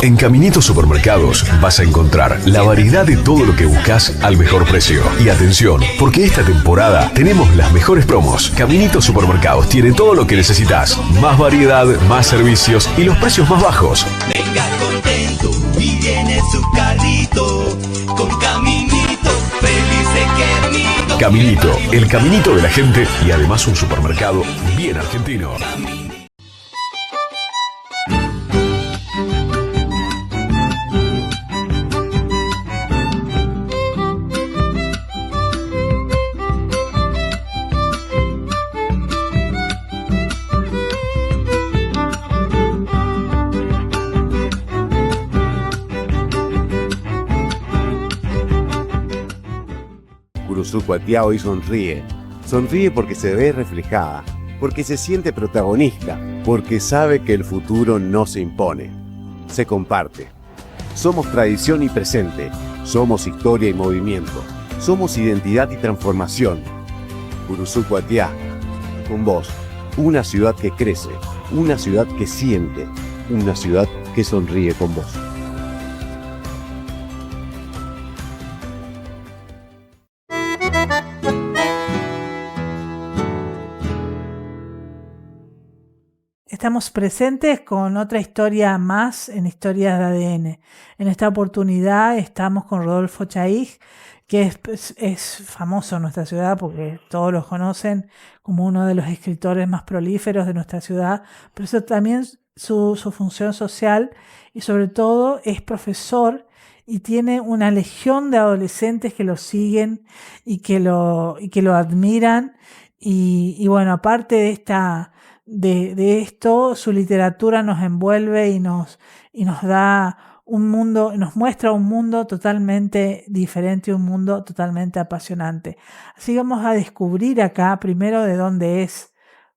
En Caminito Supermercados vas a encontrar la variedad de todo lo que buscas al mejor precio. Y atención, porque esta temporada tenemos las mejores promos. Caminito Supermercados tiene todo lo que necesitas. Más variedad, más servicios y los precios más bajos. Venga contento y viene su carrito. Con Caminito, feliz de Caminito. Caminito, el caminito de la gente y además un supermercado bien argentino. Curuzú Cuatiá hoy sonríe. Sonríe porque se ve reflejada, porque se siente protagonista, porque sabe que el futuro no se impone, se comparte. Somos tradición y presente, somos historia y movimiento, somos identidad y transformación. Curuzú Cuatiá, con vos, una ciudad que crece, una ciudad que siente, una ciudad que sonríe con vos. Estamos presentes con otra historia más en Historias de ADN. En esta oportunidad estamos con Rodolfo Chaig, que es famoso en nuestra ciudad porque todos lo conocen como uno de los escritores más prolíferos de nuestra ciudad, pero eso también su función social, y sobre todo es profesor y tiene una legión de adolescentes que lo siguen y que lo admiran. Y bueno, aparte de esto, su literatura nos envuelve y nos da un mundo, nos muestra un mundo totalmente diferente, un mundo totalmente apasionante. Así que vamos a descubrir acá primero de dónde es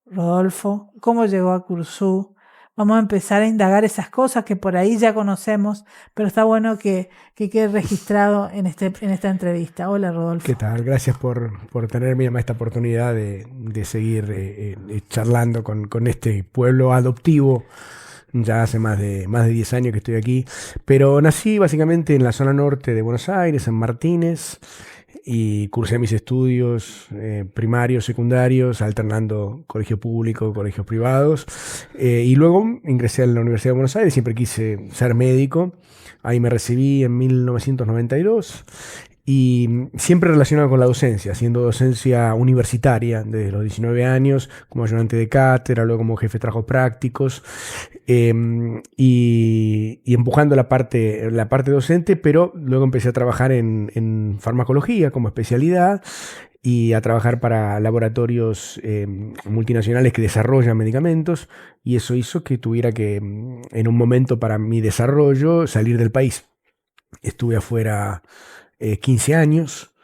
Rodolfo, cómo llegó a Curuzú. Vamos a empezar a indagar esas cosas que por ahí ya conocemos, pero está bueno que quede registrado en esta entrevista. Hola, Rodolfo. ¿Qué tal? Gracias por tenerme esta oportunidad de seguir charlando con este pueblo adoptivo. Ya hace más de 10 años que estoy aquí, pero nací básicamente en la zona norte de Buenos Aires, en Martínez, y cursé mis estudios primarios, secundarios, alternando colegio público, colegios privados, y luego ingresé a la Universidad de Buenos Aires. Siempre quise ser médico, ahí me recibí en 1992, y siempre relacionado con la docencia, haciendo docencia universitaria desde los 19 años, como ayudante de cátedra, luego como jefe de trabajos prácticos, y empujando la parte docente, pero luego empecé a trabajar en farmacología como especialidad y a trabajar para laboratorios multinacionales que desarrollan medicamentos, y eso hizo que tuviera que, en un momento para mi desarrollo, salir del país. Estuve afuera 15 años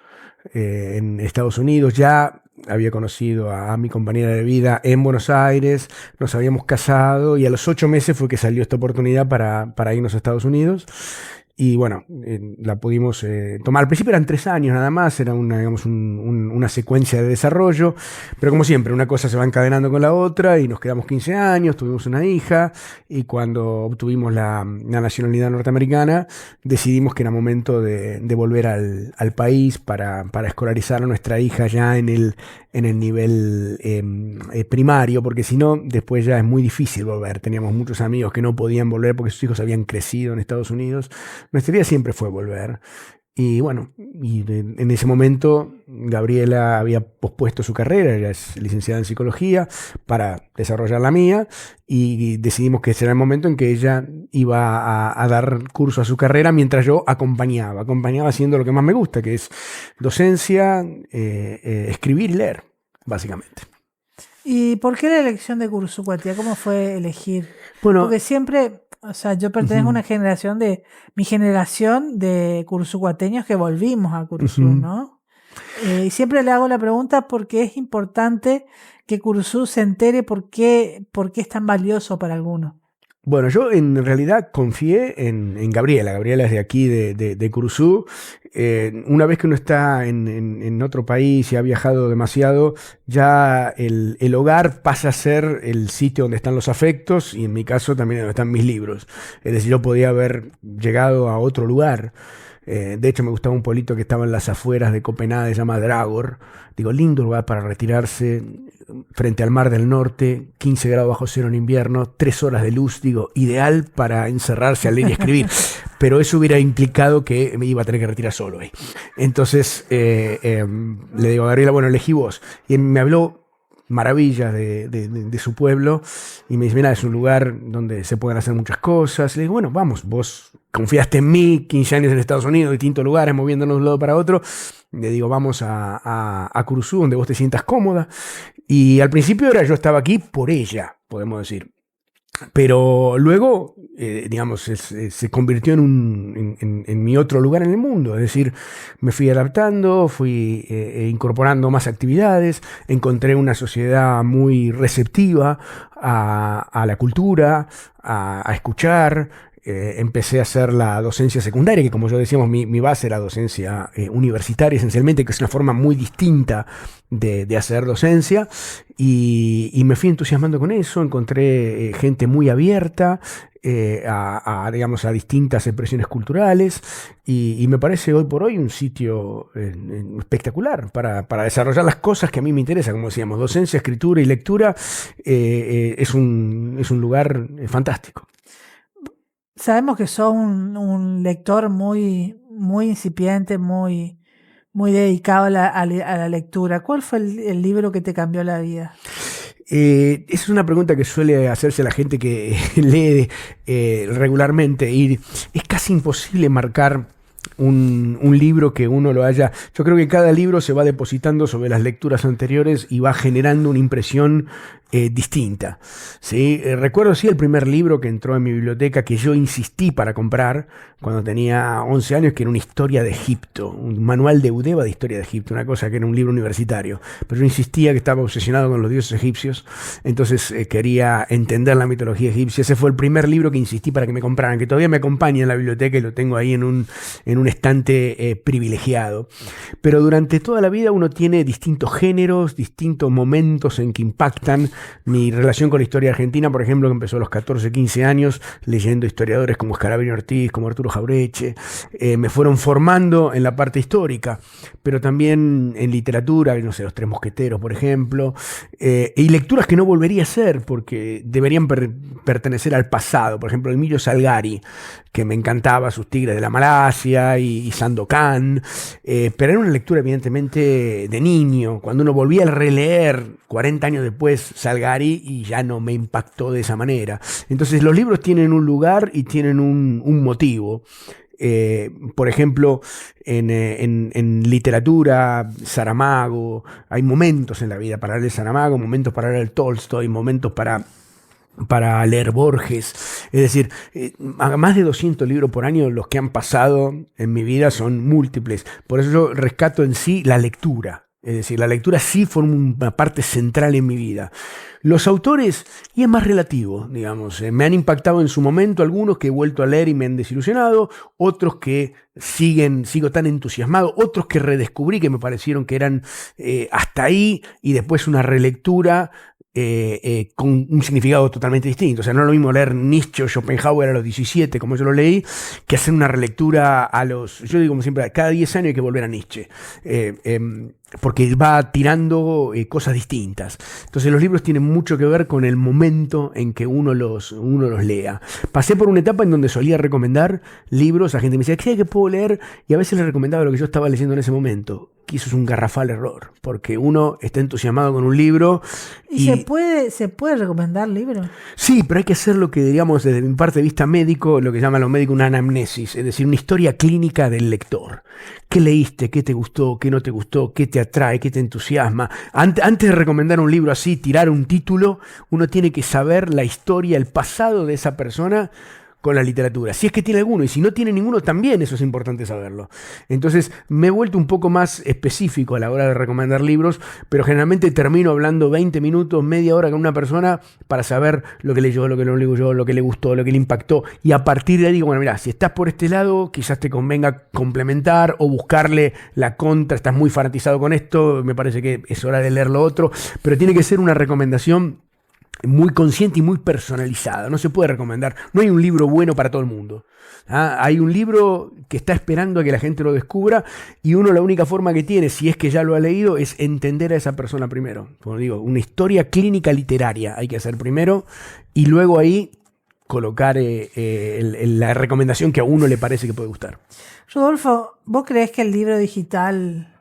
en Estados Unidos. Ya había conocido a mi compañera de vida en Buenos Aires, nos habíamos casado y a los 8 meses fue que salió esta oportunidad para irnos a Estados Unidos. Y bueno, la pudimos tomar. Al principio eran 3 años nada más, era una, digamos, una secuencia de desarrollo, pero como siempre, una cosa se va encadenando con la otra y nos quedamos 15 años, tuvimos una hija y cuando obtuvimos la nacionalidad norteamericana decidimos que era momento de volver al país para escolarizar a nuestra hija ya en el nivel primario, porque si no, después ya es muy difícil volver. Teníamos muchos amigos que no podían volver porque sus hijos habían crecido en Estados Unidos. Nuestra idea siempre fue volver. Y bueno, en ese momento Gabriela había pospuesto su carrera, ella es licenciada en psicología, para desarrollar la mía, y decidimos que ese era el momento en que ella iba a dar curso a su carrera mientras yo acompañaba haciendo lo que más me gusta, que es docencia, escribir y leer, básicamente. ¿Y por qué la elección de Curuzú-Cuatiá? ¿Cómo fue elegir? Bueno, Porque siempre, o sea, yo pertenezco a una generación mi generación de curuzú-cuateños que volvimos a Curuzú, ¿no? Y siempre le hago la pregunta porque es importante que Curuzú se entere por qué es tan valioso para algunos. Bueno, yo en realidad confié en Gabriela. Gabriela es de aquí, de Curuzú. Una vez que uno está en otro país y ha viajado demasiado, ya el hogar pasa a ser el sitio donde están los afectos y en mi caso también donde están mis libros. Es decir, yo podía haber llegado a otro lugar. De hecho, me gustaba un pueblito que estaba en las afueras de Copenhague, se llama Dragor. Digo, lindo lugar para retirarse, frente al Mar del Norte, 15 grados bajo cero en invierno, 3 horas de luz, digo, ideal para encerrarse a leer y escribir. Pero eso hubiera implicado que me iba a tener que retirar solo. Entonces, le digo a Gabriela, bueno, elegí vos. Y me habló maravillas de su pueblo y me dice, mira, es un lugar donde se pueden hacer muchas cosas. Le digo, bueno, vamos, vos confiaste en mí, 15 años en Estados Unidos, distintos lugares, moviéndonos de un lado para otro. Le digo, vamos a Curuzú, donde vos te sientas cómoda. Y al principio yo estaba aquí por ella, podemos decir. Pero luego, digamos, se convirtió en mi otro lugar en el mundo. Es decir, me fui adaptando, fui incorporando más actividades, encontré una sociedad muy receptiva a la cultura, a escuchar. Empecé a hacer la docencia secundaria, que como yo decíamos, mi base era docencia universitaria esencialmente, que es una forma muy distinta de hacer docencia, y me fui entusiasmando con eso. Encontré gente muy abierta digamos, a distintas expresiones culturales, y me parece hoy por hoy un sitio espectacular para desarrollar las cosas que a mí me interesan, como decíamos, docencia, escritura y lectura. Es un lugar fantástico. Sabemos que sos un lector muy, muy incipiente, muy, muy dedicado a la lectura. ¿Cuál fue el libro que te cambió la vida? Esa es una pregunta que suele hacerse la gente que lee regularmente, y es casi imposible marcar un libro que uno lo haya. Yo creo que cada libro se va depositando sobre las lecturas anteriores y va generando una impresión distinta, ¿sí? Recuerdo el primer libro que entró en mi biblioteca, que yo insistí para comprar cuando tenía 11 años, que era una historia de Egipto, un manual de Eudeva de historia de Egipto, una cosa que era un libro universitario, pero yo insistía, que estaba obsesionado con los dioses egipcios, entonces quería entender la mitología egipcia. Ese fue el primer libro que insistí para que me compraran, que todavía me acompaña en la biblioteca y lo tengo ahí en un estante privilegiado. Pero durante toda la vida uno tiene distintos géneros, distintos momentos en que impactan. Mi relación con la historia argentina, por ejemplo, que empezó a los 14, 15 años, leyendo historiadores como Scarabino Ortiz, como Arturo Jaureche, me fueron formando en la parte histórica, pero también en literatura, no sé, Los Tres Mosqueteros, por ejemplo, y lecturas que no volvería a hacer porque deberían pertenecer al pasado. Por ejemplo, Emilio Salgari, que me encantaba, sus Tigres de la Malasia y Sandokan, pero era una lectura evidentemente de niño. Cuando uno volvía a releer 40 años después Salgari, y ya no me impactó de esa manera. Entonces los libros tienen un lugar y tienen un motivo. Por ejemplo, en literatura, Saramago, hay momentos en la vida para leer Saramago, momentos para leer Tolstoy, momentos para leer Borges. Es decir, más de 200 libros por año los que han pasado en mi vida son múltiples. Por eso yo rescato en sí la lectura. Es decir, la lectura sí forma una parte central en mi vida. Los autores, y es más relativo, digamos, me han impactado en su momento algunos que he vuelto a leer y me han desilusionado, otros que sigo tan entusiasmado, otros que redescubrí que me parecieron que eran hasta ahí y después una relectura con un significado totalmente distinto. O sea, no es lo mismo leer Nietzsche o Schopenhauer a los 17, como yo lo leí, que hacer una relectura yo digo como siempre, cada 10 años hay que volver a Nietzsche. Porque va tirando cosas distintas. Entonces los libros tienen mucho que ver con el momento en que uno los lea. Pasé por una etapa en donde solía recomendar libros a gente que me decía, ¿qué puedo leer? Y a veces les recomendaba lo que yo estaba leyendo en ese momento. Que eso es un garrafal error, porque uno está entusiasmado con un libro. ¿Y se puede recomendar libros? Sí, pero hay que hacer lo que, digamos, desde mi parte de vista médico, lo que llaman los médicos una anamnesis, es decir, una historia clínica del lector. ¿Qué leíste? ¿Qué te gustó? ¿Qué no te gustó? ¿Qué te atrae? ¿Qué te entusiasma? Antes de recomendar un libro así, tirar un título, uno tiene que saber la historia, el pasado de esa persona con la literatura. Si es que tiene alguno, y si no tiene ninguno, también eso es importante saberlo. Entonces, me he vuelto un poco más específico a la hora de recomendar libros, pero generalmente termino hablando 20 minutos, media hora con una persona para saber lo que leyó, lo que no leyó, lo que le gustó, lo que le impactó, y a partir de ahí digo, bueno, mira, si estás por este lado, quizás te convenga complementar o buscarle la contra, estás muy fanatizado con esto, me parece que es hora de leer lo otro, pero tiene que ser una recomendación muy consciente y muy personalizada. No se puede recomendar. No hay un libro bueno para todo el mundo. Hay un libro que está esperando a que la gente lo descubra y uno la única forma que tiene, si es que ya lo ha leído, es entender a esa persona primero. Como digo, una historia clínica literaria hay que hacer primero y luego ahí colocar la recomendación que a uno le parece que puede gustar. Rodolfo, ¿vos creés que el libro digital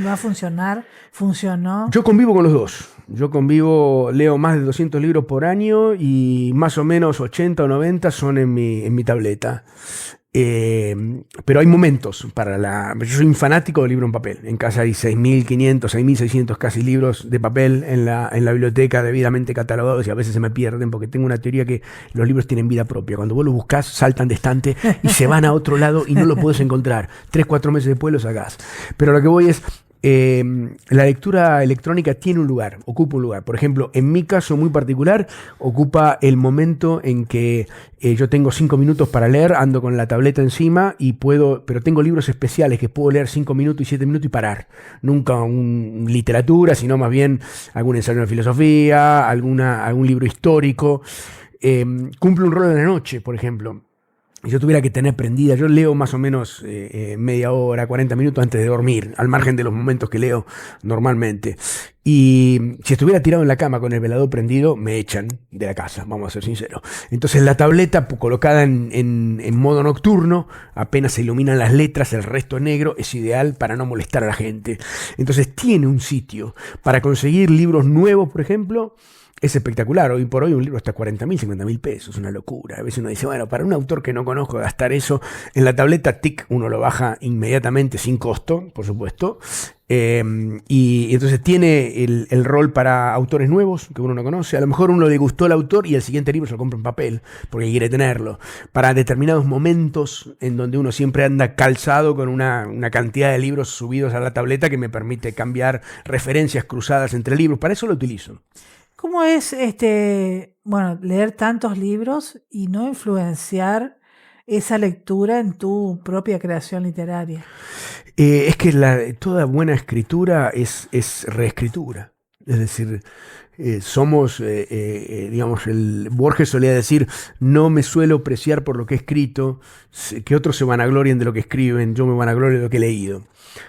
va a funcionar? ¿Funcionó? Yo convivo con los dos. Leo más de 200 libros por año y más o menos 80 o 90 son en mi tableta. Pero hay momentos yo soy un fanático de libro en papel. En casa hay 6.500, 6.600 casi libros de papel en la biblioteca debidamente catalogados y a veces se me pierden porque tengo una teoría que los libros tienen vida propia. Cuando vos los buscás, saltan de estante y se van a otro lado y no los podés encontrar. 3-4 meses después los sacás. Pero lo que voy es, la lectura electrónica tiene un lugar, ocupa un lugar. Por ejemplo, en mi caso muy particular, ocupa el momento en que yo tengo 5 minutos para leer, ando con la tableta encima pero tengo libros especiales que puedo leer 5 minutos y 7 minutos y parar. Nunca literatura, sino más bien algún ensayo de filosofía, algún libro histórico. Cumple un rol en la noche, por ejemplo. Si yo tuviera que tener prendida, yo leo más o menos media hora, 40 minutos antes de dormir, al margen de los momentos que leo normalmente. Y si estuviera tirado en la cama con el velador prendido, me echan de la casa, vamos a ser sinceros. Entonces la tableta colocada en modo nocturno, apenas se iluminan las letras, el resto negro, es ideal para no molestar a la gente. Entonces tiene un sitio para conseguir libros nuevos, por ejemplo. Es espectacular. Hoy por hoy un libro está 40.000, 50.000 pesos. Una locura. A veces uno dice, bueno, para un autor que no conozco gastar eso en la tableta TIC, uno lo baja inmediatamente sin costo, por supuesto. Y entonces tiene el rol para autores nuevos que uno no conoce. A lo mejor uno le gustó el autor y el siguiente libro se lo compra en papel porque quiere tenerlo. Para determinados momentos en donde uno siempre anda calzado con una cantidad de libros subidos a la tableta que me permite cambiar referencias cruzadas entre libros. Para eso lo utilizo. ¿Cómo es leer tantos libros y no influenciar esa lectura en tu propia creación literaria? Es que toda buena escritura es reescritura. Es decir, Borges solía decir, no me suelo preciar por lo que he escrito, que otros se vanaglorien de lo que escriben, yo me vanaglorio de lo que he leído.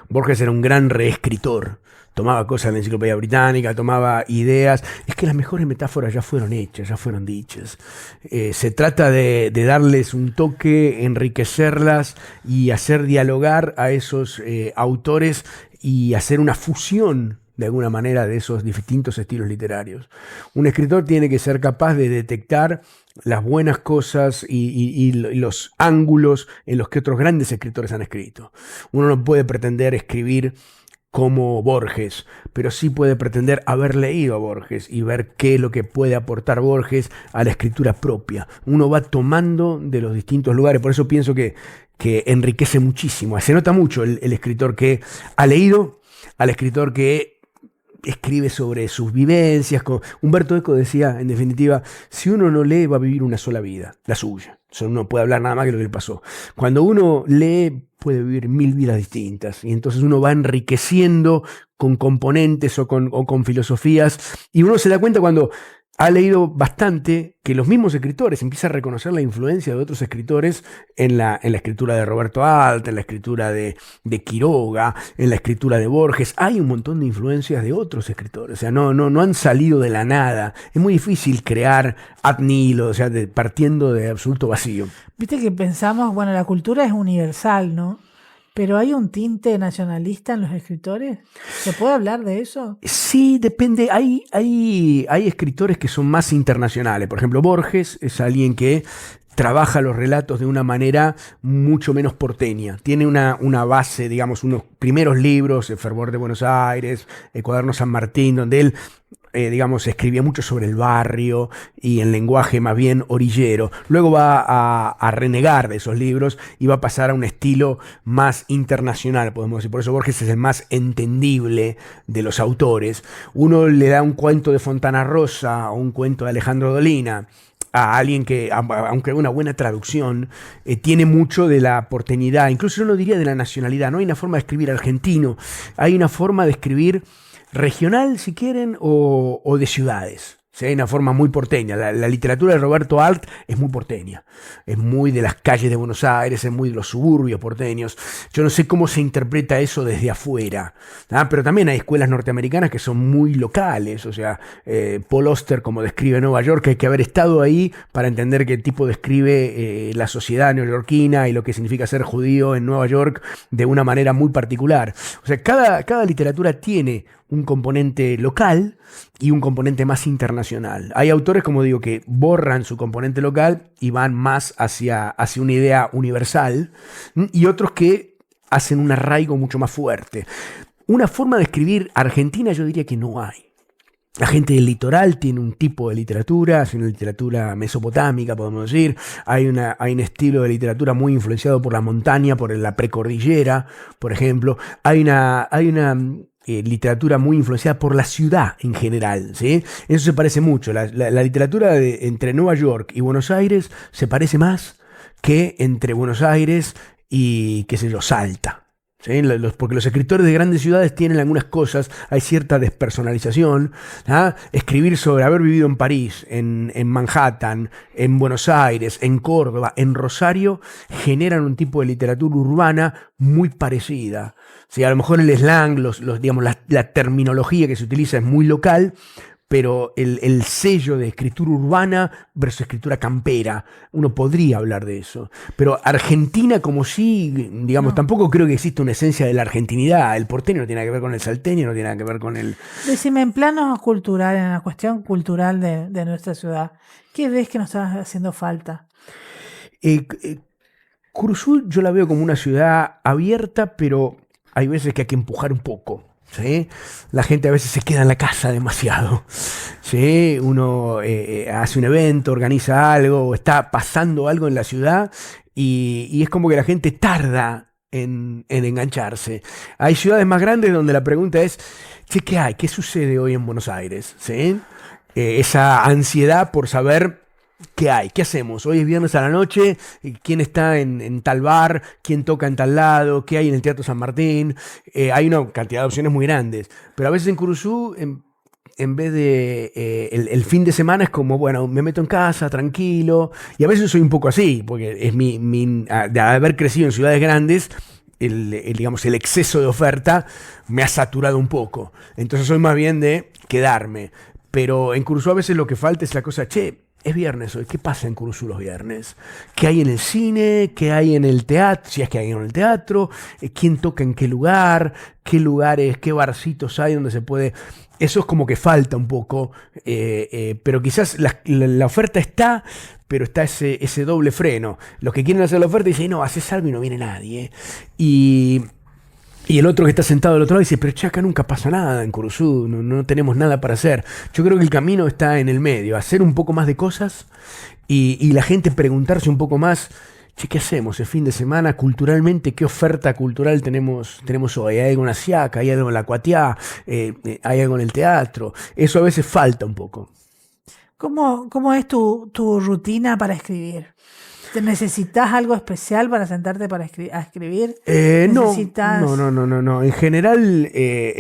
Borges era un gran reescritor. Tomaba cosas de la Enciclopedia Británica, tomaba ideas. Es que las mejores metáforas ya fueron hechas, ya fueron dichas. Se trata de darles un toque, enriquecerlas y hacer dialogar a esos autores y hacer una fusión de alguna manera de esos distintos estilos literarios. Un escritor tiene que ser capaz de detectar las buenas cosas y los ángulos en los que otros grandes escritores han escrito. Uno no puede pretender escribir como Borges, pero sí puede pretender haber leído a Borges y ver qué es lo que puede aportar Borges a la escritura propia. Uno va tomando de los distintos lugares, por eso pienso que enriquece muchísimo. Se nota mucho el escritor que ha leído al escritor que escribe sobre sus vivencias. Humberto Eco decía, en definitiva, si uno no lee va a vivir una sola vida, la suya. Uno no puede hablar nada más que lo que le pasó. Cuando uno lee puede vivir 1000 vidas distintas y entonces uno va enriqueciendo con componentes o con filosofías, y uno se da cuenta cuando ha leído bastante que los mismos escritores empiezan a reconocer la influencia de otros escritores en la escritura de Roberto Alt, en la escritura de Quiroga, en la escritura de Borges. Hay un montón de influencias de otros escritores, o sea, no han salido de la nada. Es muy difícil crear ad nihilo, o sea, partiendo de absoluto vacío. Viste que pensamos, bueno, la cultura es universal, ¿no? ¿Pero hay un tinte nacionalista en los escritores? ¿Se puede hablar de eso? Sí, depende. Hay escritores que son más internacionales. Por ejemplo, Borges es alguien que trabaja los relatos de una manera mucho menos porteña. Tiene una base, digamos, unos primeros libros, El fervor de Buenos Aires, El cuaderno San Martín, donde él digamos, escribía mucho sobre el barrio y en lenguaje más bien orillero. Luego va a renegar de esos libros y va a pasar a un estilo más internacional, podemos decir. Por eso Borges es el más entendible de los autores. Uno le da un cuento de Fontana Rosa o un cuento de Alejandro Dolina a alguien que, aunque una buena traducción, tiene mucho de la porteñidad, incluso yo no diría de la nacionalidad. No hay una forma de escribir argentino, hay una forma de escribir regional, si quieren, o de ciudades. ¿Sí? Hay una forma muy porteña. La literatura de Roberto Alt es muy porteña. Es muy de las calles de Buenos Aires, es muy de los suburbios porteños. Yo no sé cómo se interpreta eso desde afuera. Pero también hay escuelas norteamericanas que son muy locales. O sea, Paul Auster, como describe Nueva York, hay que haber estado ahí para entender qué tipo describe la sociedad neoyorquina y lo que significa ser judío en Nueva York de una manera muy particular. O sea, cada literatura tiene un componente local y un componente más internacional. Hay autores, como digo, que borran su componente local y van más hacia una idea universal, y otros que hacen un arraigo mucho más fuerte. Una forma de escribir argentina yo diría que no hay. La gente del litoral tiene un tipo de literatura, es una literatura mesopotámica, podemos decir. Hay un estilo de literatura muy influenciado por la montaña, por la precordillera, por ejemplo. Hay una literatura muy influenciada por la ciudad en general, ¿sí? Eso se parece mucho. La literatura entre Nueva York y Buenos Aires se parece más que entre Buenos Aires y, qué sé yo, Salta. ¿Sí? Porque los escritores de grandes ciudades tienen algunas cosas, hay cierta despersonalización. Escribir sobre haber vivido en París, en Manhattan, en Buenos Aires, en Córdoba, en Rosario, generan un tipo de literatura urbana muy parecida. ¿Sí? A lo mejor el slang, digamos, la terminología que se utiliza es muy local, pero el sello de escritura urbana versus escritura campera, uno podría hablar de eso. Pero Argentina como sí, digamos, no. Tampoco creo que exista una esencia de la argentinidad. El porteño no tiene nada que ver con el salteño, no tiene nada que ver con el... Decime, en planos culturales, en la cuestión cultural de nuestra ciudad, ¿qué ves que nos está haciendo falta? Curuzú yo la veo como una ciudad abierta, pero hay veces que hay que empujar un poco. ¿Sí? La gente a veces se queda en la casa demasiado. ¿Sí? Uno hace un evento, organiza algo, o está pasando algo en la ciudad y es como que la gente tarda en engancharse. Hay ciudades más grandes donde la pregunta es, ¿qué hay? ¿Qué sucede hoy en Buenos Aires? ¿Sí? Esa ansiedad por saber ¿qué hay? ¿Qué hacemos? Hoy es viernes a la noche, ¿quién está en tal bar? ¿Quién toca en tal lado? ¿Qué hay en el Teatro San Martín? Hay una cantidad de opciones muy grandes, pero a veces en Curuzú, en vez de el fin de semana es como, bueno, me meto en casa, tranquilo, y a veces soy un poco así, porque es de haber crecido en ciudades grandes, digamos, el exceso de oferta me ha saturado un poco, entonces soy más bien de quedarme, pero en Curuzú a veces lo que falta es la cosa, es viernes hoy, ¿qué pasa en Curuzú los viernes? ¿Qué hay en el cine? ¿Qué hay en el teatro? Si es que hay en el teatro, ¿quién toca en qué lugar? ¿Qué lugares, qué barcitos hay donde se puede...? Eso es como que falta un poco, pero quizás la oferta está, pero está ese doble freno. Los que quieren hacer la oferta dicen, no, haces algo y no viene nadie. Y el otro que está sentado al otro lado dice, pero acá nunca pasa nada en Curuzú, no tenemos nada para hacer. Yo creo que el camino está en el medio, hacer un poco más de cosas y la gente preguntarse un poco más, che, ¿qué hacemos el fin de semana culturalmente? ¿Qué oferta cultural tenemos hoy? ¿Hay algo en la Siaca? ¿Hay algo en la Cuatiá? ¿Hay algo en el teatro? Eso a veces falta un poco. ¿Cómo es tu rutina para escribir? ¿Te necesitas algo especial para sentarte a escribir? No. En general,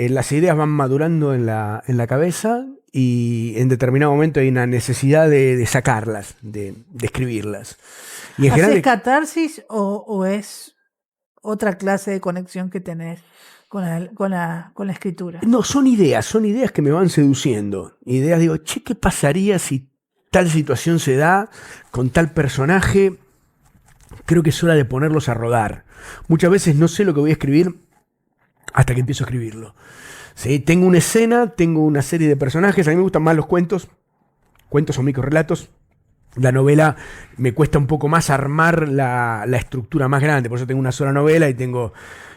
las ideas van madurando en la cabeza y en determinado momento hay una necesidad de sacarlas, de escribirlas. Y en ¿Haces general, catarsis o es otra clase de conexión que tenés con la escritura? no, son ideas que me van seduciendo. Ideas, digo, che, ¿qué pasaría si tal situación se da con tal personaje? Creo que es hora de ponerlos a rodar. Muchas veces no sé lo que voy a escribir hasta que empiezo a escribirlo. ¿Sí? Tengo una escena, tengo una serie de personajes. A mí me gustan más los cuentos o microrelatos. La novela me cuesta un poco más armar la estructura más grande. Por eso tengo una sola novela y tengo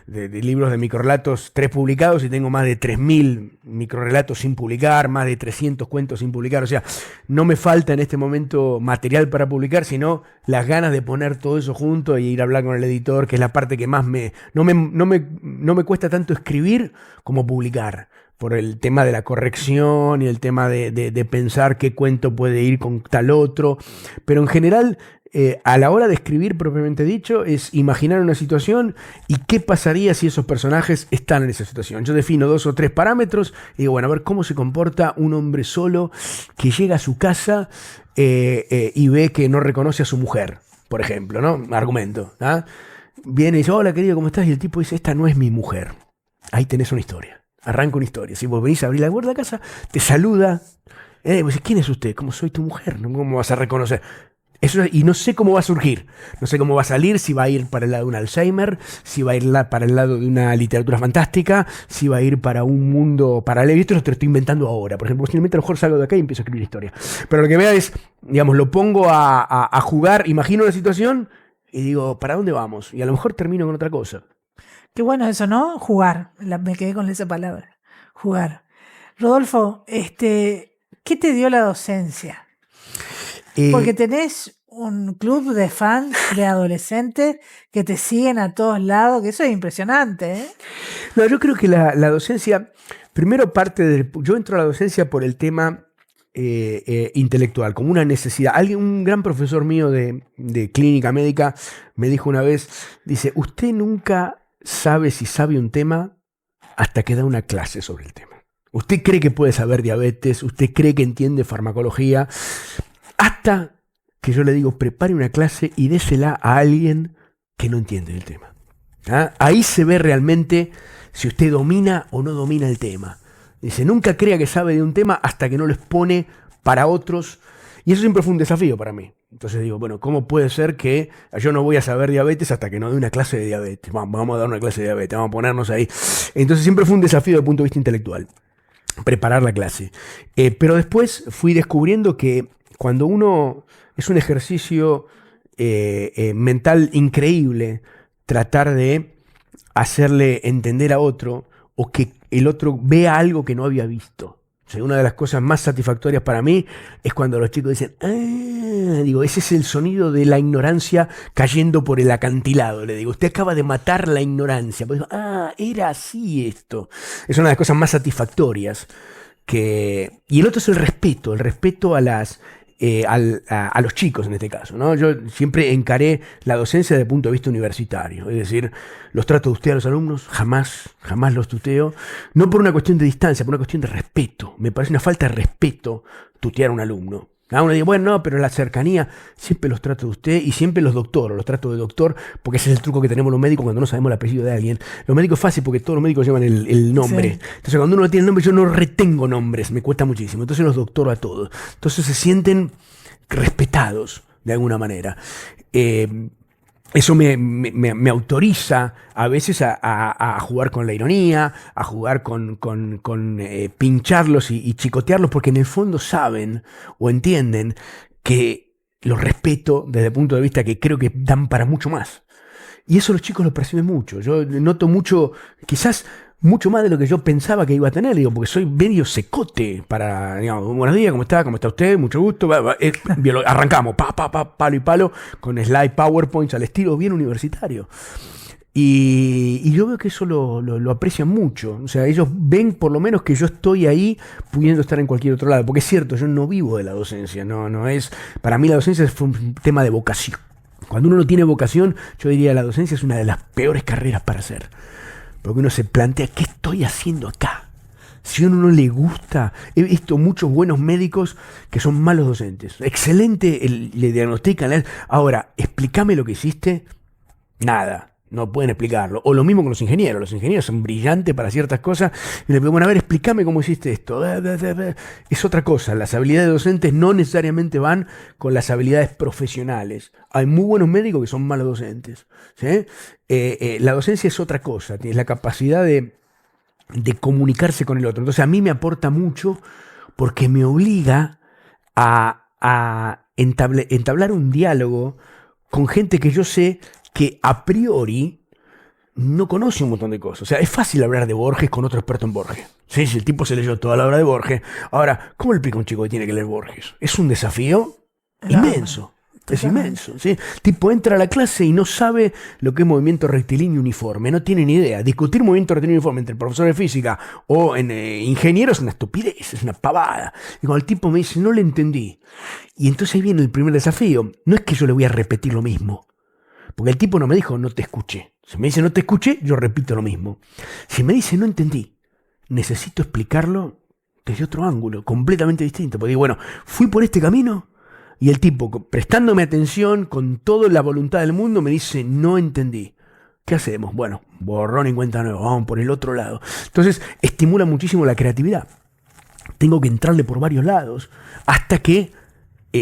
de libros de microrelatos 3 publicados y tengo más de 3.000 microrelatos sin publicar, más de 300 cuentos sin publicar. O sea, no me falta en este momento material para publicar, sino las ganas de poner todo eso junto y ir a hablar con el editor, que es la parte que más no me cuesta tanto escribir como publicar, por el tema de la corrección y el tema de pensar qué cuento puede ir con tal otro. Pero en general, a la hora de escribir propiamente dicho, es imaginar una situación y qué pasaría si esos personajes están en esa situación. Yo defino 2 o 3 parámetros y digo, bueno, a ver cómo se comporta un hombre solo que llega a su casa y ve que no reconoce a su mujer, por ejemplo, ¿no? Argumento. ¿Ah? Viene y dice, hola querido, ¿cómo estás? Y el tipo dice, esta no es mi mujer. Ahí tenés una historia. Arranca una historia. Si vos venís a abrir la puerta de casa, te saluda. Vos decís, ¿quién es usted? ¿Cómo soy tu mujer? ¿Cómo vas a reconocer? Eso, y no sé cómo va a surgir. No sé cómo va a salir, si va a ir para el lado de un Alzheimer, si va a ir para el lado de una literatura fantástica, si va a ir para un mundo paralelo. Esto te lo estoy inventando ahora. Por ejemplo, posiblemente a lo mejor salgo de acá y empiezo a escribir historia. Pero lo que vea es, digamos, lo pongo a jugar, imagino la situación y digo, ¿para dónde vamos? Y a lo mejor termino con otra cosa. Qué bueno eso, ¿no? Jugar. Me quedé con esa palabra. Jugar. Rodolfo, ¿qué te dio la docencia? Porque tenés un club de fans de adolescentes que te siguen a todos lados, que eso es impresionante, ¿eh? No, yo creo que la docencia, primero yo entro a la docencia por el tema intelectual, como una necesidad. Un gran profesor mío de clínica médica me dijo una vez, dice, usted nunca sabe si sabe un tema hasta que da una clase sobre el tema. Usted cree que puede saber diabetes, usted cree que entiende farmacología, hasta que yo le digo, prepare una clase y désela a alguien que no entiende el tema. ¿Ah? Ahí se ve realmente si usted domina o no domina el tema. Dice, nunca crea que sabe de un tema hasta que no lo expone para otros. Y eso siempre fue un desafío para mí. Entonces digo, bueno, ¿cómo puede ser que yo no voy a saber diabetes hasta que no dé una clase de diabetes? Vamos a dar una clase de diabetes, vamos a ponernos ahí. Entonces siempre fue un desafío desde el punto de vista intelectual, preparar la clase. Pero después fui descubriendo que cuando uno es un ejercicio mental increíble, tratar de hacerle entender a otro o que el otro vea algo que no había visto. O sea, una de las cosas más satisfactorias para mí es cuando los chicos dicen, digo, ese es el sonido de la ignorancia cayendo por el acantilado. Le digo, usted acaba de matar la ignorancia. Pues digo, era así esto. Es una de las cosas más satisfactorias. Y el otro es el respeto a los chicos en este caso, ¿no? Yo siempre encaré la docencia desde el punto de vista universitario, es decir, los trato de usted a los alumnos, jamás los tuteo, no por una cuestión de distancia, por una cuestión de respeto. Me parece una falta de respeto tutear a un alumno. Uno dice, bueno, no, pero la cercanía, siempre los trato de usted y siempre los trato de doctor, porque ese es el truco que tenemos los médicos cuando no sabemos el apellido de alguien. Los médicos es fácil porque todos los médicos llevan el nombre. Sí. Entonces cuando uno no tiene el nombre, yo no retengo nombres, me cuesta muchísimo. Entonces los doctoro a todos. Entonces se sienten respetados de alguna manera. Eso me autoriza a veces a jugar con la ironía, a jugar con pincharlos y chicotearlos, porque en el fondo saben o entienden que los respeto desde el punto de vista que creo que dan para mucho más. Y eso los chicos lo perciben mucho. Yo noto mucho, quizás mucho más de lo que yo pensaba que iba a tener, digo, porque soy medio secote para, digamos, buenos días, ¿cómo está usted? Mucho gusto, arrancamos, palo y palo, con slide PowerPoints al estilo bien universitario. Y yo veo que eso lo aprecian mucho. O sea, ellos ven por lo menos que yo estoy ahí pudiendo estar en cualquier otro lado. Porque es cierto, yo no vivo de la docencia. No es. Para mí la docencia fue un tema de vocación. Cuando uno no tiene vocación, yo diría que la docencia es una de las peores carreras para hacer. Porque uno se plantea, ¿qué estoy haciendo acá? Si a uno no le gusta, he visto muchos buenos médicos que son malos docentes. Excelente, le diagnostican. Ahora, explícame lo que hiciste. Nada. No pueden explicarlo. O lo mismo con los ingenieros. Los ingenieros son brillantes para ciertas cosas. Y le digo, bueno, a ver, explícame cómo hiciste esto. Es otra cosa. Las habilidades docentes no necesariamente van con las habilidades profesionales. Hay muy buenos médicos que son malos docentes. ¿Sí? La docencia es otra cosa. Tienes la capacidad de comunicarse con el otro. Entonces a mí me aporta mucho porque me obliga a entablar un diálogo con gente que yo sé que a priori no conoce un montón de cosas. O sea, es fácil hablar de Borges con otro experto en Borges. Sí, si el tipo se leyó toda la obra de Borges. Ahora, ¿cómo le explica a un chico que tiene que leer Borges? Es un desafío inmenso. Es inmenso. ¿Sí? El tipo entra a la clase y no sabe lo que es movimiento rectilíneo uniforme. No tiene ni idea. Discutir movimiento rectilíneo uniforme entre el profesor de física o en ingeniero es una estupidez, es una pavada. Y cuando el tipo me dice, no le entendí. Y entonces ahí viene el primer desafío. No es que yo le voy a repetir lo mismo. Porque el tipo no me dijo, no te escuché. Si me dice, no te escuché, yo repito lo mismo. Si me dice, no entendí, necesito explicarlo desde otro ángulo, completamente distinto. Porque digo, bueno, fui por este camino y el tipo, prestándome atención, con toda la voluntad del mundo, me dice, no entendí. ¿Qué hacemos? Bueno, borrón y cuenta nueva, vamos por el otro lado. Entonces, estimula muchísimo la creatividad. Tengo que entrarle por varios lados hasta que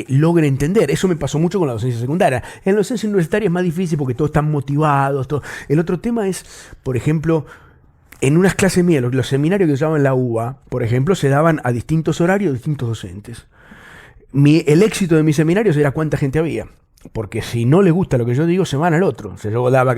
logre entender. Eso me pasó mucho con la docencia secundaria. En la docencia universitaria es más difícil porque todos están motivados. El otro tema es, por ejemplo, en unas clases mías, los seminarios que se llamaban en la UBA, por ejemplo, se daban a distintos horarios, distintos docentes. El éxito de mis seminarios era cuánta gente había. Porque si no les gusta lo que yo digo, se van al otro. O sea, yo daba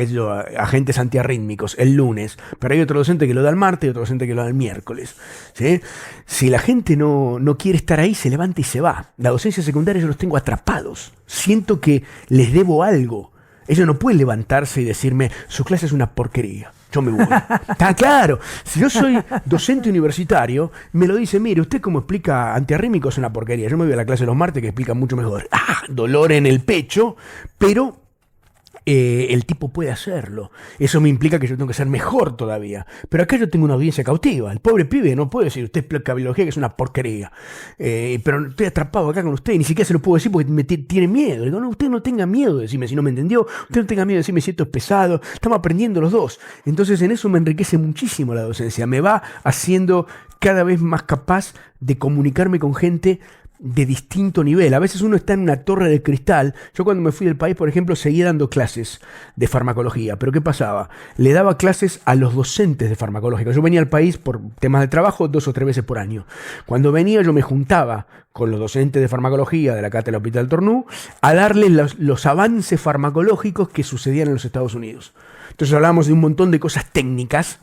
agentes antiarrítmicos el lunes, pero hay otro docente que lo da el martes y otro docente que lo da el miércoles. ¿Sí? Si la gente no quiere estar ahí, se levanta y se va. La docencia secundaria yo los tengo atrapados. Siento que les debo algo. Ellos no pueden levantarse y decirme, su clase es una porquería. Yo me voy. Está claro. Si yo soy docente universitario, me lo dice, mire, usted como explica antiarrítmicos es una porquería. Yo me voy a la clase de los martes que explica mucho mejor. Dolor en el pecho, pero el tipo puede hacerlo. Eso me implica que yo tengo que ser mejor todavía. Pero acá yo tengo una audiencia cautiva. El pobre pibe no puede decir, usted explica biología que es una porquería. Pero estoy atrapado acá con usted y ni siquiera se lo puedo decir porque me tiene miedo. Le digo, no, usted no tenga miedo de decirme si no me entendió. Usted no tenga miedo de decirme si esto es pesado. Estamos aprendiendo los dos. Entonces en eso me enriquece muchísimo la docencia. Me va haciendo cada vez más capaz de comunicarme con gente de distinto nivel. A veces uno está en una torre de cristal. Yo cuando me fui del país, por ejemplo, seguía dando clases de farmacología. ¿Pero qué pasaba? Le daba clases a los docentes de farmacología. Yo venía al país por temas de trabajo 2 o 3 veces por año. Cuando venía yo me juntaba con los docentes de farmacología de la cátedra Hospital Tornú a darles los avances farmacológicos que sucedían en los Estados Unidos. Entonces hablábamos de un montón de cosas técnicas,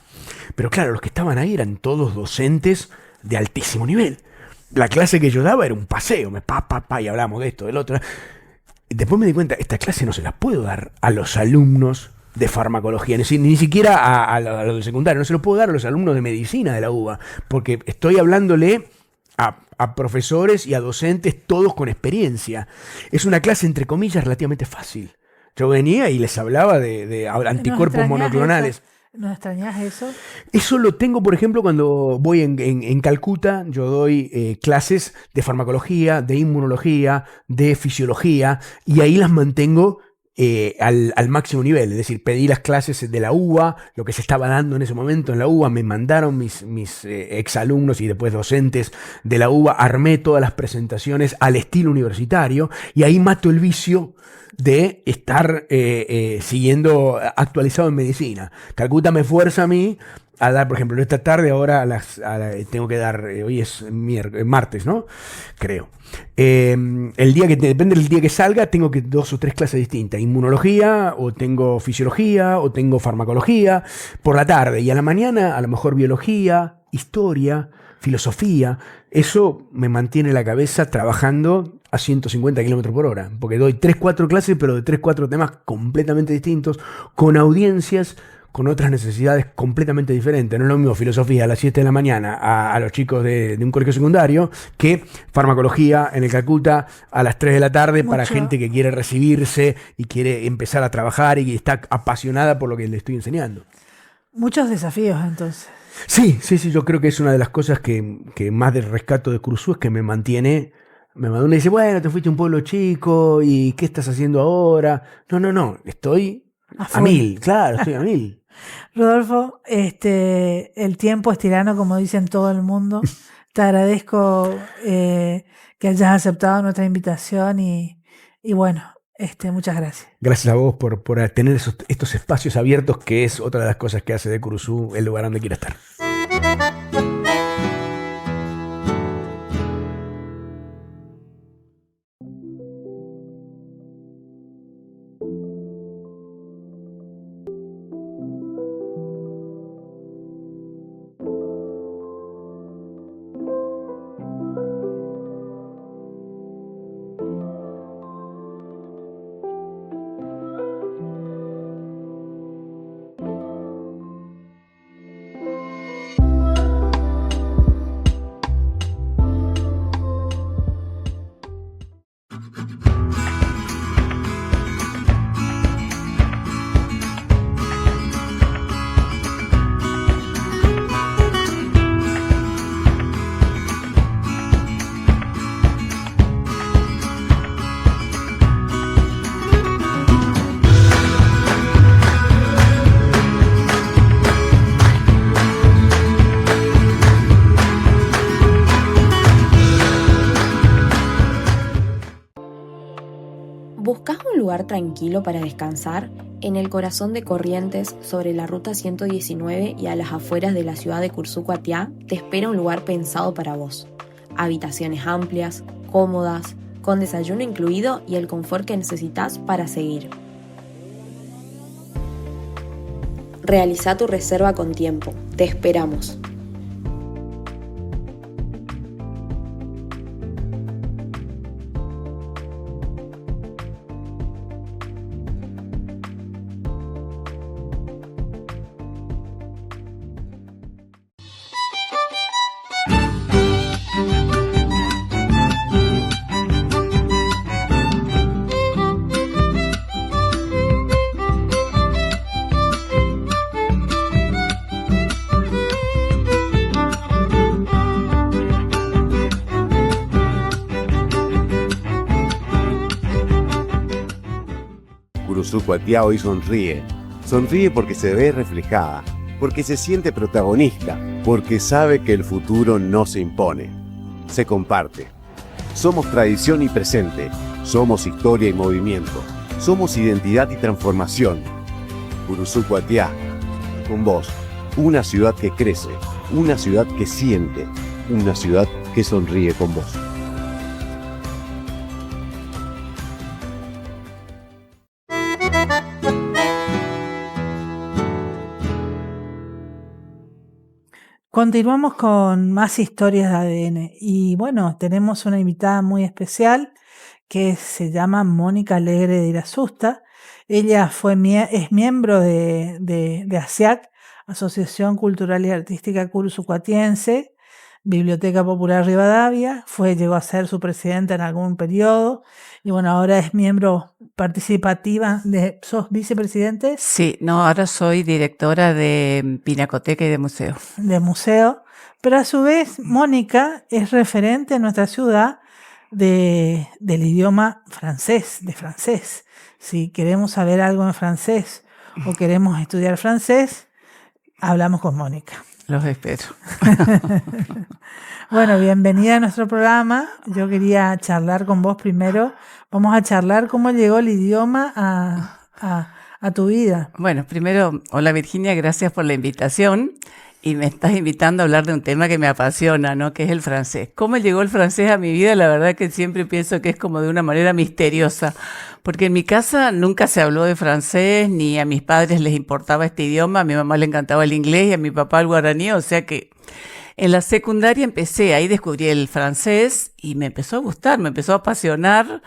pero claro, los que estaban ahí eran todos docentes de altísimo nivel. La clase que yo daba era un paseo, y hablamos de esto, del otro. Después me di cuenta, esta clase no se la puedo dar a los alumnos de farmacología, ni siquiera a los del secundario, no se lo puedo dar a los alumnos de medicina de la UBA, porque estoy hablándole a profesores y a docentes, todos con experiencia. Es una clase, entre comillas, relativamente fácil. Yo venía y les hablaba de anticuerpos monoclonales. ¿No extrañas eso? Eso lo tengo, por ejemplo, cuando voy en Calcuta. Yo doy clases de farmacología, de inmunología, de fisiología, y ahí las mantengo al máximo nivel. Es decir, pedí las clases de la UBA, lo que se estaba dando en ese momento en la UBA, me mandaron mis exalumnos y después docentes de la UBA, armé todas las presentaciones al estilo universitario, y ahí mato el vicio de estar siguiendo actualizado en medicina. Calcuta me fuerza a mí a dar, por ejemplo, esta tarde ahora tengo que dar, hoy es martes, ¿no? Creo. El día depende del día que salga, tengo que 2 o 3 clases distintas. Inmunología, o tengo fisiología, o tengo farmacología, por la tarde. Y a la mañana, a lo mejor biología, historia, filosofía. Eso me mantiene la cabeza trabajando a 150 kilómetros por hora. Porque doy 3-4 clases, pero de 3-4 temas completamente distintos, con audiencias con otras necesidades completamente diferentes. No es lo mismo filosofía a las 7 de la mañana a los chicos de un colegio secundario que farmacología en el Calcuta a las 3 de la tarde para gente que quiere recibirse y quiere empezar a trabajar y está apasionada por lo que le estoy enseñando. Muchos desafíos, entonces. Sí, yo creo que es una de las cosas que más del rescato de Curuzú es que me mantiene. Uno dice, bueno, te fuiste a un pueblo chico y ¿qué estás haciendo ahora? No, estoy a 1000, claro, estoy a 1000. Rodolfo, el tiempo es tirano, como dicen todo el mundo. Te agradezco que hayas aceptado nuestra invitación y bueno, muchas gracias. Gracias a vos por tener estos espacios abiertos, que es otra de las cosas que hace de Curuzú el lugar donde quiera estar. ¿Buscás un lugar tranquilo para descansar? En el corazón de Corrientes, sobre la ruta 119 y a las afueras de la ciudad de Curzú-Coatiá, te espera un lugar pensado para vos. Habitaciones amplias, cómodas, con desayuno incluido y el confort que necesitas para seguir. Realiza tu reserva con tiempo. Te esperamos. Curuzú-Coatiá hoy sonríe. Sonríe porque se ve reflejada, porque se siente protagonista, porque sabe que el futuro no se impone, se comparte. Somos tradición y presente, somos historia y movimiento, somos identidad y transformación. Curuzú-Coatiá, con vos, una ciudad que crece, una ciudad que siente, una ciudad que sonríe con vos. Continuamos con más historias de ADN y bueno, tenemos una invitada muy especial que se llama Mónica Alegre de Irasusta. Ella es miembro de ASIAC, Asociación Cultural y Artística Curzú-Coatiense, Biblioteca Popular Rivadavia, llegó a ser su presidenta en algún periodo y bueno, ahora es miembro participativa ¿sos vicepresidente? Sí, no, ahora soy directora de Pinacoteca y de museo. De museo, pero a su vez Mónica es referente en nuestra ciudad del idioma francés, de francés. Si queremos saber algo en francés o queremos estudiar francés, hablamos con Mónica. Los espero. Bueno, bienvenida a nuestro programa. Yo quería charlar con vos primero. Vamos a charlar cómo llegó el idioma a a tu vida. Bueno, primero, hola Virginia, gracias por la invitación. Y me estás invitando a hablar de un tema que me apasiona, ¿no? Que es el francés. ¿Cómo llegó el francés a mi vida? La verdad que siempre pienso que es como de una manera misteriosa. Porque en mi casa nunca se habló de francés, ni a mis padres les importaba este idioma. A mi mamá le encantaba el inglés y a mi papá el guaraní. O sea que en la secundaria ahí descubrí el francés y me empezó a gustar, me empezó a apasionar.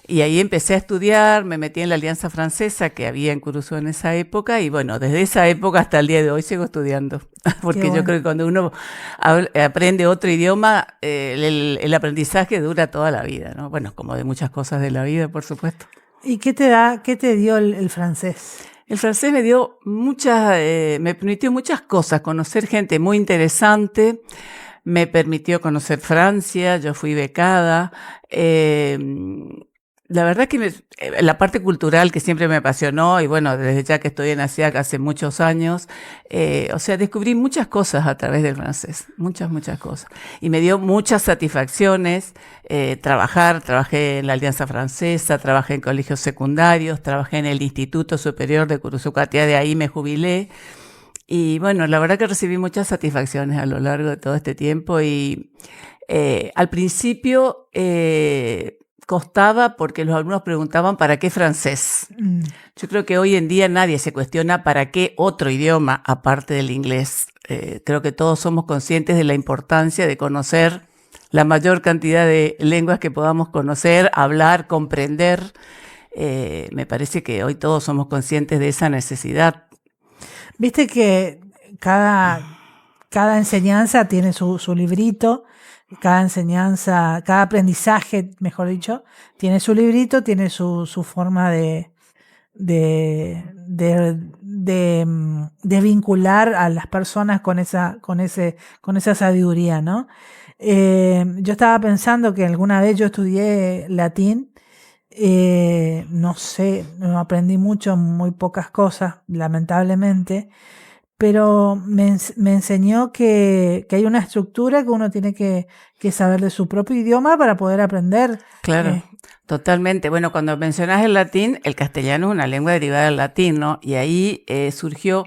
Y ahí empecé a estudiar, me metí en la Alianza Francesa que había en Curuzú en esa época y bueno, desde esa época hasta el día de hoy sigo estudiando, porque yo creo que cuando uno aprende otro idioma, el aprendizaje dura toda la vida, ¿no? Bueno, como de muchas cosas de la vida, por supuesto. ¿Y qué te dio el francés? El francés me permitió muchas cosas, conocer gente muy interesante, me permitió conocer Francia, yo fui becada, la verdad que la parte cultural que siempre me apasionó y bueno, desde ya que estoy en ASIAC hace muchos años, o sea, descubrí muchas cosas a través del francés, muchas cosas. Y me dio muchas satisfacciones trabajé en la Alianza Francesa, trabajé en colegios secundarios, trabajé en el Instituto Superior de Curuzú Catia, de ahí me jubilé. Y bueno, la verdad que recibí muchas satisfacciones a lo largo de todo este tiempo y al principio costaba porque los alumnos preguntaban ¿para qué francés? Yo creo que hoy en día nadie se cuestiona ¿para qué otro idioma aparte del inglés? Creo que todos somos conscientes de la importancia de conocer la mayor cantidad de lenguas que podamos conocer, hablar, comprender. Me parece que hoy todos somos conscientes de esa necesidad. Viste que cada enseñanza tiene su librito. Cada aprendizaje, mejor dicho, tiene su librito, tiene su forma de vincular a las personas con esa sabiduría, ¿no? Yo estaba pensando que alguna vez yo estudié latín, no sé, no aprendí mucho, muy pocas cosas, lamentablemente. Pero me enseñó que hay una estructura que uno tiene que saber de su propio idioma para poder aprender. Claro, totalmente. Bueno, cuando mencionas el latín, el castellano es una lengua derivada del latín, ¿no? Y ahí surgió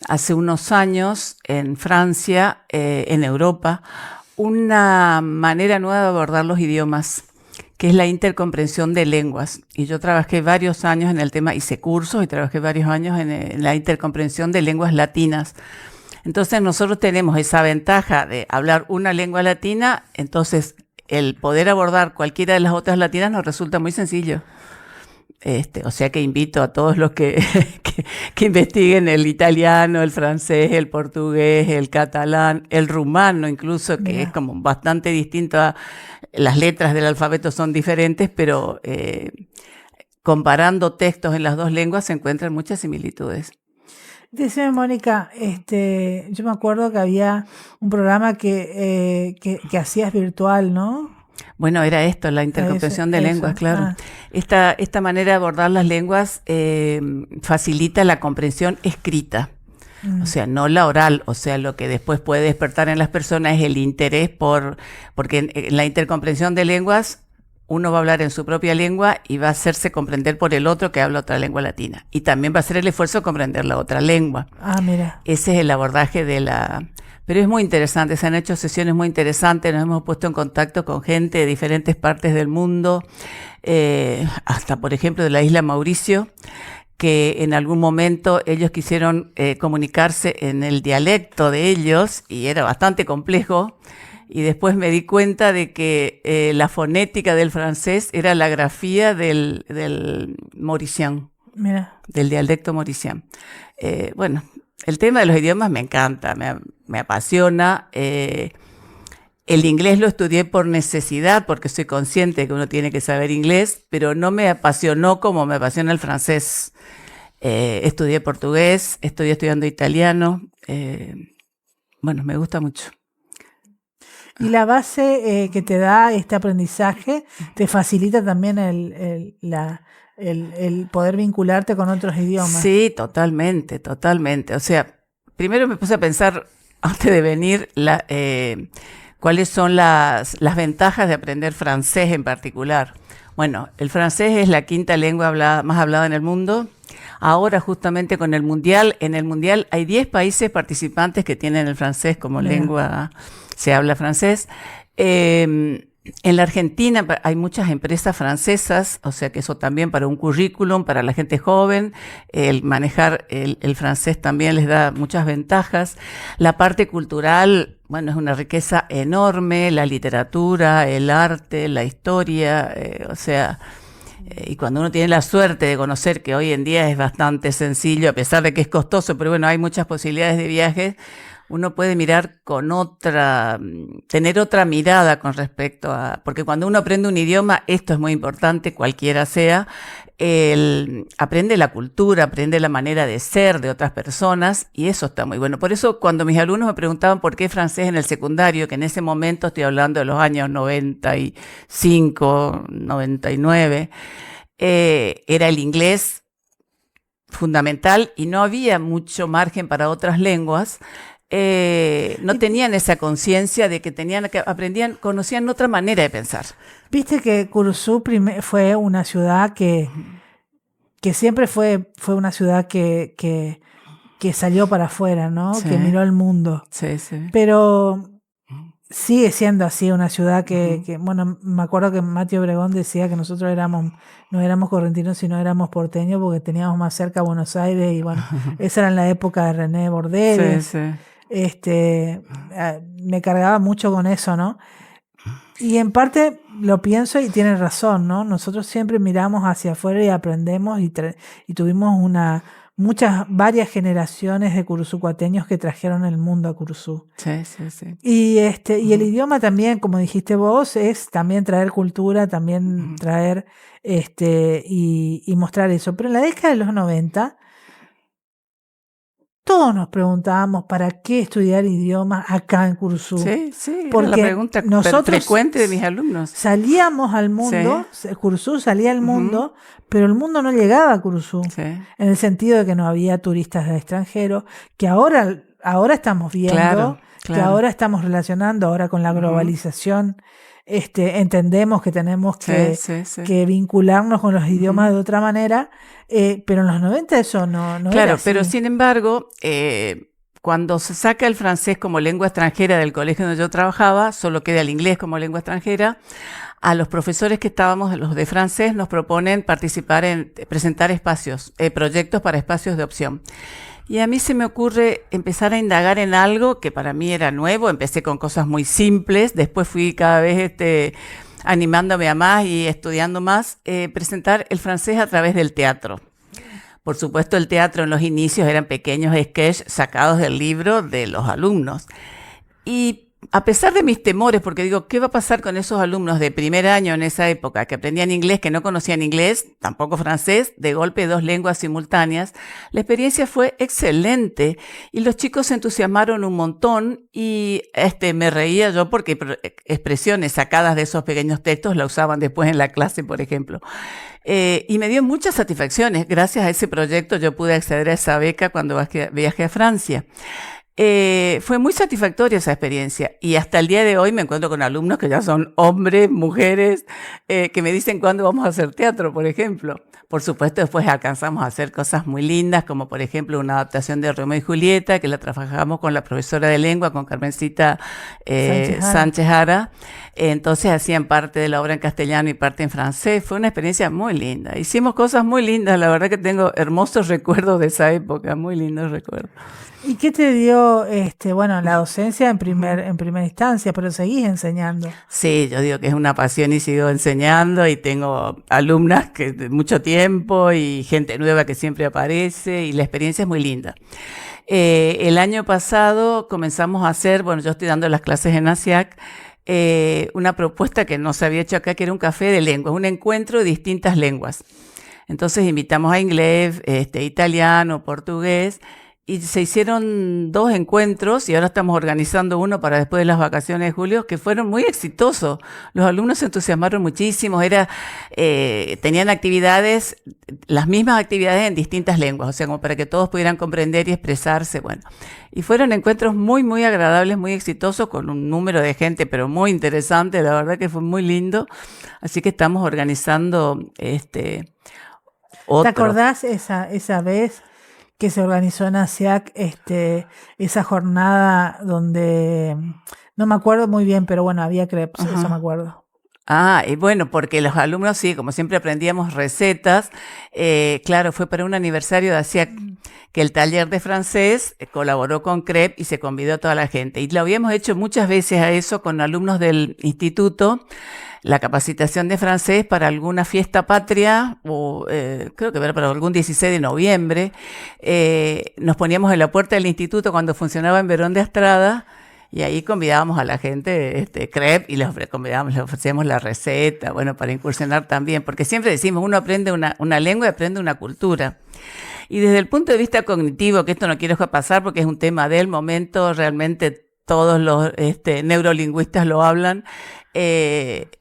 hace unos años en Francia, en Europa, una manera nueva de abordar los idiomas, que es la intercomprensión de lenguas. Y yo trabajé varios años en el tema, hice cursos y trabajé varios años en la intercomprensión de lenguas latinas. Entonces nosotros tenemos esa ventaja de hablar una lengua latina, entonces el poder abordar cualquiera de las otras latinas nos resulta muy sencillo. O sea que invito a todos los que investiguen el italiano, el francés, el portugués, el catalán, el rumano incluso, que es como bastante distinto a las letras del alfabeto son diferentes, pero comparando textos en las dos lenguas se encuentran muchas similitudes. Decime, Mónica, yo me acuerdo que había un programa que hacías virtual, ¿no? Bueno, era esto, la intercomprensión de lenguas, claro. Esta manera de abordar las lenguas facilita la comprensión escrita, o sea, no la oral, o sea, lo que después puede despertar en las personas es el interés porque en la intercomprensión de lenguas uno va a hablar en su propia lengua y va a hacerse comprender por el otro que habla otra lengua latina. Y también va a hacer el esfuerzo de comprender la otra lengua. Mira. Ese es el abordaje Pero es muy interesante, se han hecho sesiones muy interesantes, nos hemos puesto en contacto con gente de diferentes partes del mundo, hasta por ejemplo de la isla Mauricio, que en algún momento ellos quisieron comunicarse en el dialecto de ellos y era bastante complejo. Y después me di cuenta de que la fonética del francés era la grafía del mauricien, del dialecto mauricien. Bueno, el tema de los idiomas me encanta, me apasiona. El inglés lo estudié por necesidad, porque soy consciente de que uno tiene que saber inglés, pero no me apasionó como me apasiona el francés. Estudié portugués, estoy estudiando italiano. Bueno, me gusta mucho. Y la base que te da este aprendizaje te facilita también el poder vincularte con otros idiomas. Sí, totalmente. O sea, primero me puse a pensar, antes de venir, cuáles son las ventajas de aprender francés en particular. Bueno, el francés es la quinta lengua más hablada en el mundo. Ahora justamente con el Mundial, en el Mundial hay 10 países participantes que tienen el francés como lengua, se habla francés. En la Argentina hay muchas empresas francesas, o sea que eso también para un currículum, para la gente joven, el manejar el francés también les da muchas ventajas. La parte cultural, bueno, es una riqueza enorme, la literatura, el arte, la historia, o sea, y cuando uno tiene la suerte de conocer que hoy en día es bastante sencillo, a pesar de que es costoso, pero bueno, hay muchas posibilidades de viajes, uno puede mirar con tener otra mirada con respecto a, porque cuando uno aprende un idioma, esto es muy importante, cualquiera sea, aprende la cultura, aprende la manera de ser de otras personas, y eso está muy bueno. Por eso cuando mis alumnos me preguntaban por qué francés en el secundario, que en ese momento estoy hablando de los años 95, 99, era el inglés fundamental y no había mucho margen para otras lenguas. No tenían esa conciencia de que conocían otra manera de pensar. Viste que Curuzú fue una ciudad que siempre fue una ciudad que salió para afuera, ¿no? Sí. Que miró al mundo. Sí, sí. Pero sigue siendo así una ciudad que, bueno, me acuerdo que Mateo Obregón decía que nosotros no éramos correntinos, sino éramos porteños porque teníamos más cerca a Buenos Aires y bueno, esa era en la época de René Bordeles. Sí, sí. Me cargaba mucho con eso, ¿no? Y en parte lo pienso y tiene razón, ¿no? Nosotros siempre miramos hacia afuera y aprendemos y tuvimos varias generaciones de curuzucuateños que trajeron el mundo a Curuzú. Sí, sí, sí. Y el idioma también, como dijiste vos, es también traer cultura, también traer y mostrar eso. Pero en la década de los 90 todos nos preguntábamos para qué estudiar idiomas acá en Curuzú. Sí, sí, porque era la pregunta frecuente de mis alumnos. Salíamos al mundo, Curuzú salía al mundo, pero el mundo no llegaba a Curuzú. Sí. En el sentido de que no había turistas del extranjero, que ahora estamos viendo, que ahora estamos relacionando, ahora con la globalización, entendemos que tenemos que vincularnos con los idiomas de otra manera, pero en los 90 eso no era así. Pero sin embargo, cuando se saca el francés como lengua extranjera del colegio donde yo trabajaba, solo queda el inglés como lengua extranjera. A los profesores que estábamos, los de francés, nos proponen presentar proyectos para espacios de opción. Y a mí se me ocurre empezar a indagar en algo que para mí era nuevo. Empecé con cosas muy simples, después fui cada vez animándome a más y estudiando más, presentar el francés a través del teatro. Por supuesto, el teatro en los inicios eran pequeños sketches sacados del libro de los alumnos. Y a pesar de mis temores, porque digo, ¿qué va a pasar con esos alumnos de primer año en esa época que aprendían inglés, que no conocían inglés, tampoco francés, de golpe 2 lenguas simultáneas? La experiencia fue excelente y los chicos se entusiasmaron un montón y me reía yo porque expresiones sacadas de esos pequeños textos la usaban después en la clase, por ejemplo. Y me dio muchas satisfacciones. Gracias a ese proyecto yo pude acceder a esa beca cuando viajé a Francia. Fue muy satisfactoria esa experiencia y hasta el día de hoy me encuentro con alumnos que ya son hombres, mujeres, que me dicen cuándo vamos a hacer teatro, por ejemplo. Por supuesto, después alcanzamos a hacer cosas muy lindas, como por ejemplo una adaptación de Romeo y Julieta, que la trabajamos con la profesora de lengua, con Carmencita Sánchez Jara. Entonces hacían parte de la obra en castellano y parte en francés. Fue una experiencia muy linda. Hicimos cosas muy lindas, la verdad que tengo hermosos recuerdos de esa época, muy lindos recuerdos. ¿Y qué te dio, la docencia en primera instancia, pero seguís enseñando? Sí, yo digo que es una pasión y sigo enseñando y tengo alumnas que de mucho tiempo y gente nueva que siempre aparece y la experiencia es muy linda. El año pasado comenzamos a hacer, yo estoy dando las clases en ASIAC, una propuesta que no se había hecho acá, que era un café de lenguas, un encuentro de distintas lenguas. Entonces invitamos a inglés, italiano, portugués, y se hicieron 2 encuentros y ahora estamos organizando uno para después de las vacaciones de julio que fueron muy exitosos. Los alumnos se entusiasmaron muchísimo. Tenían actividades, las mismas actividades en distintas lenguas, o sea, como para que todos pudieran comprender y expresarse. Bueno, y fueron encuentros muy, muy agradables, muy exitosos, con un número de gente, pero muy interesante. La verdad que fue muy lindo. Así que estamos organizando otro. ¿Te acordás esa vez que se organizó en ASIAC esa jornada donde, no me acuerdo muy bien, pero bueno, había crepes, Ajá. eso me acuerdo? Ah, y bueno, porque los alumnos sí, como siempre aprendíamos recetas, claro, fue para un aniversario de ASIAC que el taller de francés colaboró con CREP y se convidó a toda la gente. Y lo habíamos hecho muchas veces a eso con alumnos del instituto, la capacitación de francés para alguna fiesta patria, o creo que era para algún 16 de noviembre. Nos poníamos en la puerta del instituto cuando funcionaba en Verón de Astrada, y ahí convidábamos a la gente, CREP, y les ofrecíamos la receta, bueno, para incursionar también, porque siempre decimos, uno aprende una lengua y aprende una cultura. Y desde el punto de vista cognitivo, que esto no quiero dejar pasar porque es un tema del momento, realmente todos los neurolingüistas lo hablan,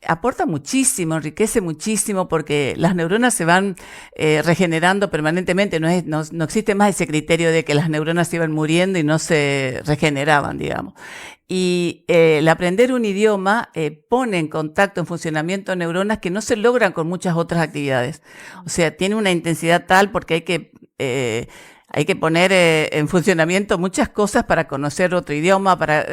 aporta muchísimo, enriquece muchísimo, porque las neuronas se van regenerando permanentemente. No existe más ese criterio de que las neuronas se iban muriendo y no se regeneraban, digamos. Y el aprender un idioma pone en contacto, en funcionamiento neuronas que no se logran con muchas otras actividades. O sea, tiene una intensidad tal porque hay que poner en funcionamiento muchas cosas para conocer otro idioma, para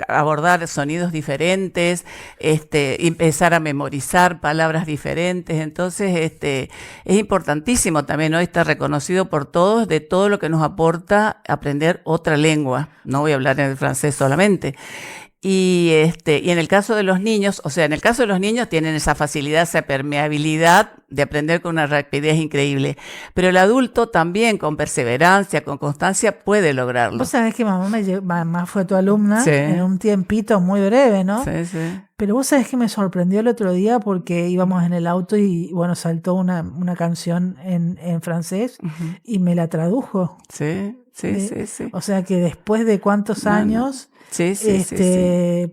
abordar sonidos diferentes, empezar a memorizar palabras diferentes. Entonces, es importantísimo también, hoy está reconocido por todos de todo lo que nos aporta aprender otra lengua. No voy a hablar en el francés solamente. Y en el caso de los niños, tienen esa facilidad, esa permeabilidad de aprender con una rapidez increíble. Pero el adulto también, con perseverancia, con constancia, puede lograrlo. Vos sabés que mamá fue tu alumna Sí. en un tiempito muy breve, ¿no? Sí, sí. Pero vos sabés que me sorprendió el otro día porque íbamos en el auto y bueno, saltó una canción en francés y me la tradujo. Sí. O sea que después de cuántos años... Sí.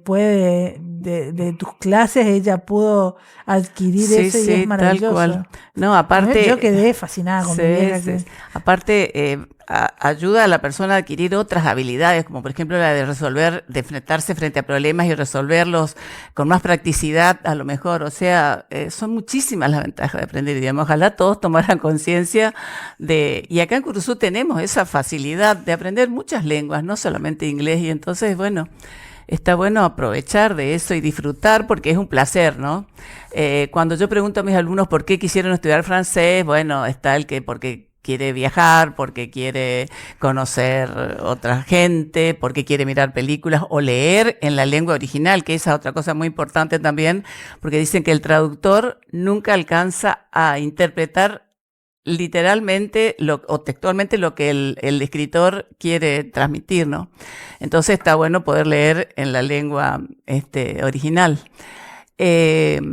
puede, de tus clases ella pudo adquirir eso y es maravilloso. Tal cual. No, aparte, yo quedé fascinada con mi vieja. Aparte, ayuda a la persona a adquirir otras habilidades, como por ejemplo la de de enfrentarse frente a problemas y resolverlos con más practicidad, a lo mejor. O sea, son muchísimas las ventajas de aprender idiomas. Ojalá todos tomaran conciencia y acá en Curuzú tenemos esa facilidad de aprender muchas lenguas, no solamente inglés, y entonces, bueno, está bueno aprovechar de eso y disfrutar porque es un placer, ¿no? Cuando yo pregunto a mis alumnos por qué quisieron estudiar francés, bueno, está el que porque quiere viajar, porque quiere conocer otra gente, porque quiere mirar películas o leer en la lengua original, que esa es otra cosa muy importante también, porque dicen que el traductor nunca alcanza a interpretar literalmente o textualmente lo que el escritor quiere transmitir, ¿no? Entonces está bueno poder leer en la lengua original.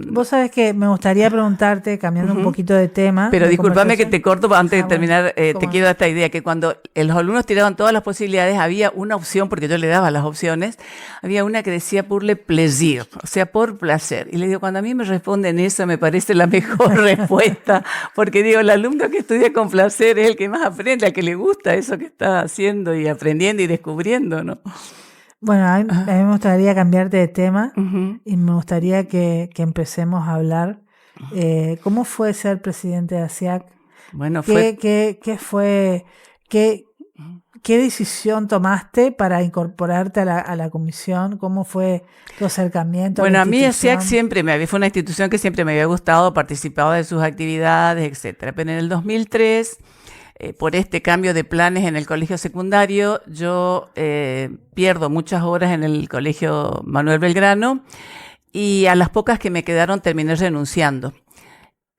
Vos sabés que me gustaría preguntarte, cambiando un poquito de tema. Pero de discúlpame que te corto antes de bueno, terminar, te ¿cómo? quiero dar esta idea, que cuando los alumnos tiraban todas las posibilidades, había una opción, porque yo le daba las opciones, había una que decía pour le plaisir, o sea, por placer. Y le digo, cuando a mí me responden eso, me parece la mejor respuesta, porque digo, el alumno que estudia con placer es el que más aprende, al que le gusta eso que está haciendo y aprendiendo y descubriendo, ¿no? Bueno, a mí me gustaría cambiarte de tema Uh-huh. y me gustaría que empecemos a hablar. ¿Cómo fue ser presidente de ASIAC? Bueno, fue... ¿Qué decisión tomaste para incorporarte a la comisión? ¿Cómo fue tu acercamiento? Bueno, la a mí institución? ASIAC fue una institución que siempre me había gustado, participaba de sus actividades, etcétera. Pero en el 2003, por este cambio de planes en el colegio secundario, yo pierdo muchas horas en el colegio Manuel Belgrano y a las pocas que me quedaron terminé renunciando.